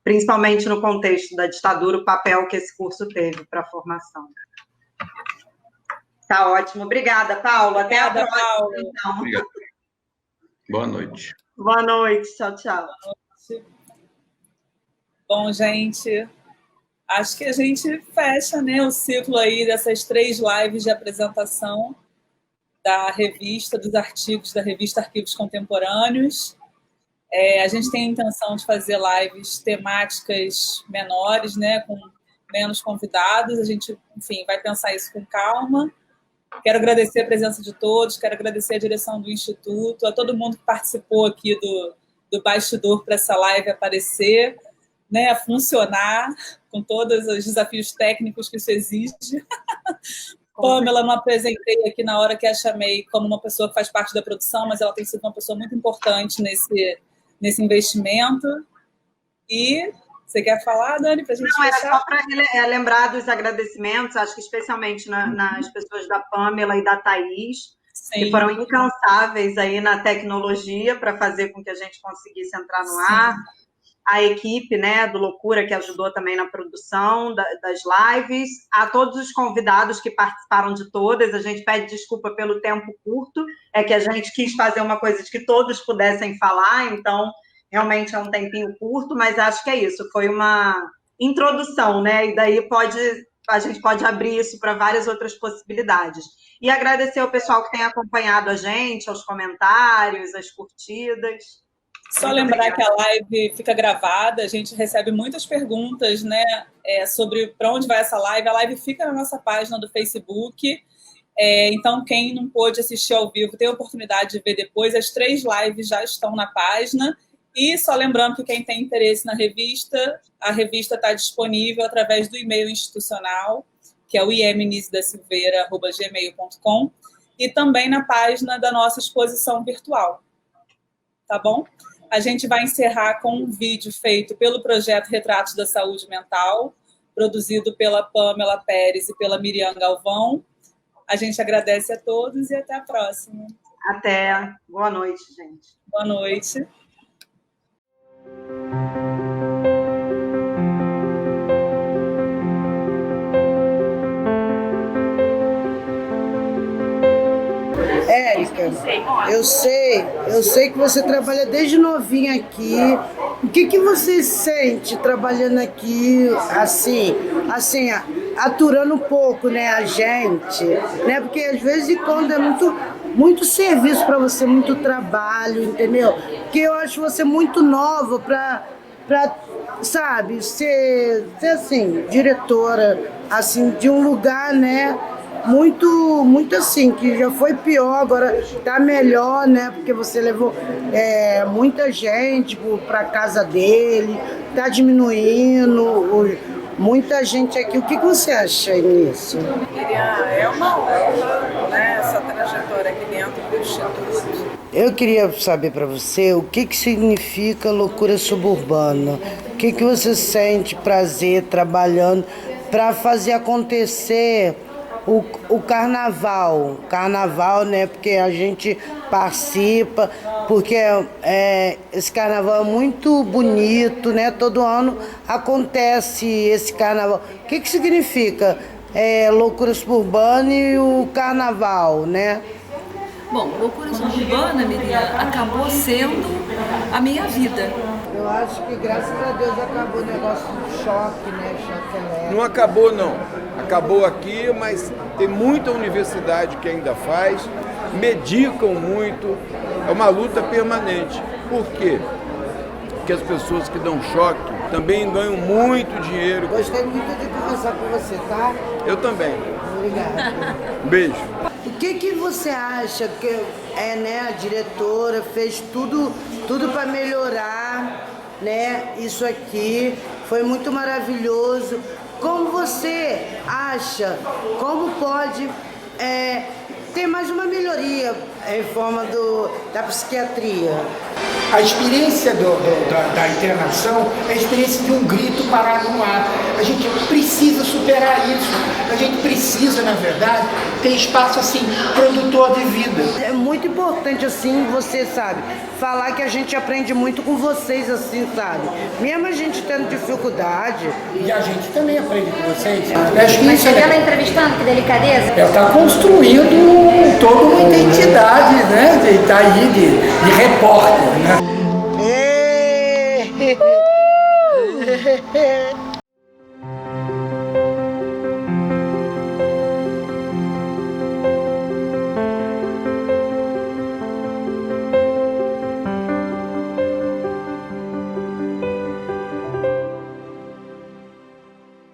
D: Principalmente no contexto da ditadura, o papel que esse curso teve para a formação. Tá ótimo. Obrigada, Paulo. Até a próxima, Paulo. Então.
M: Obrigado. Boa noite.
D: Boa noite. Tchau, tchau.
C: Bom, gente, acho que a gente fecha, né, o ciclo aí dessas 3 lives de apresentação da revista, dos artigos da revista Arquivos Contemporâneos. A gente tem a intenção de fazer lives temáticas menores, né, com menos convidados. A gente, enfim, vai pensar isso com calma. Quero agradecer a presença de todos, quero agradecer a direção do Instituto, a todo mundo que participou aqui do bastidor para essa live aparecer, né, funcionar com todos os desafios técnicos que isso exige. Pamela, não apresentei aqui na hora que a chamei como uma pessoa que faz parte da produção, mas ela tem sido uma pessoa muito importante nesse investimento. E você quer falar, Dani, para a gente fechar?
D: Era só para lembrar dos agradecimentos, acho que especialmente nas pessoas da Pamela e da Thaís,
C: Sim.
D: que foram incansáveis aí na tecnologia para fazer com que a gente conseguisse entrar no ar. A equipe, né, do Loucura, que ajudou também na produção das lives, a todos os convidados que participaram de todas. A gente pede desculpa pelo tempo curto, é que a gente quis fazer uma coisa de que todos pudessem falar, então realmente é um tempinho curto, mas acho que é isso, foi uma introdução, né? E daí a gente pode abrir isso para várias outras possibilidades. E agradecer ao pessoal que tem acompanhado a gente, aos comentários, as curtidas.
C: Só lembrar que a live fica gravada, a gente recebe muitas perguntas, né, sobre para onde vai essa live. A live fica na nossa página do Facebook, então quem não pôde assistir ao vivo tem a oportunidade de ver depois. As 3 lives já estão na página. E só lembrando que quem tem interesse na revista, a revista está disponível através do e-mail institucional, que é o imnisedasilveira@gmail.com, e também na página da nossa exposição virtual. Tá bom? A gente vai encerrar com um vídeo feito pelo projeto Retratos da Saúde Mental, produzido pela Pamela Pérez e pela Miriam Galvão. A gente agradece a todos e até a próxima.
D: Até. Boa noite, gente.
C: Boa noite.
A: Érica, eu sei que você trabalha desde novinha aqui. O que você sente trabalhando aqui, assim, aturando um pouco, né, a gente, né? Porque às vezes quando é muito serviço para você, muito trabalho, entendeu? Porque eu acho você muito nova para sabe, ser assim, diretora, assim, de um lugar, né? Muito assim, que já foi pior, agora tá melhor, né? Porque você levou muita gente para casa dele, tá diminuindo muita gente aqui. O que você acha nisso?
N: É uma honra, né, essa trajetória aqui dentro do Instituto.
A: Eu queria saber para você o que significa loucura suburbana. O que você sente prazer trabalhando para fazer acontecer o carnaval, né? Porque a gente participa, porque esse carnaval é muito bonito, né? Todo ano acontece esse carnaval. O que significa loucura suburbana e o carnaval, né?
O: Bom, loucura suburbana, Miriam, acabou sendo a minha vida.
A: Eu Eu acho que, graças a Deus, acabou o negócio do choque, né? Choque elétrico.
O: Não acabou, não. Acabou aqui, mas tem muita universidade que ainda faz, medicam muito, é uma luta permanente. Por quê? Porque as pessoas que dão choque também ganham muito dinheiro.
A: Gostei muito de conversar com você, tá?
O: Eu também.
A: Obrigada.
O: Um beijo.
A: O que você acha que a diretora fez tudo para melhorar, né? Isso aqui foi muito maravilhoso. Como você acha, como pode ter mais uma melhoria a reforma da psiquiatria?
P: A experiência da internação é a experiência de um grito parado no ar. A gente precisa superar isso. A gente precisa, na verdade, ter espaço assim, produtor de vida.
A: É muito importante, assim, você sabe, falar que a gente aprende muito com vocês, assim, sabe? Mesmo a gente tendo dificuldade.
P: E a gente também aprende com vocês.
J: Mas você vê ela entrevistando, que delicadeza?
P: Ela está construindo toda uma identidade, né? De estar aí de repórter, né?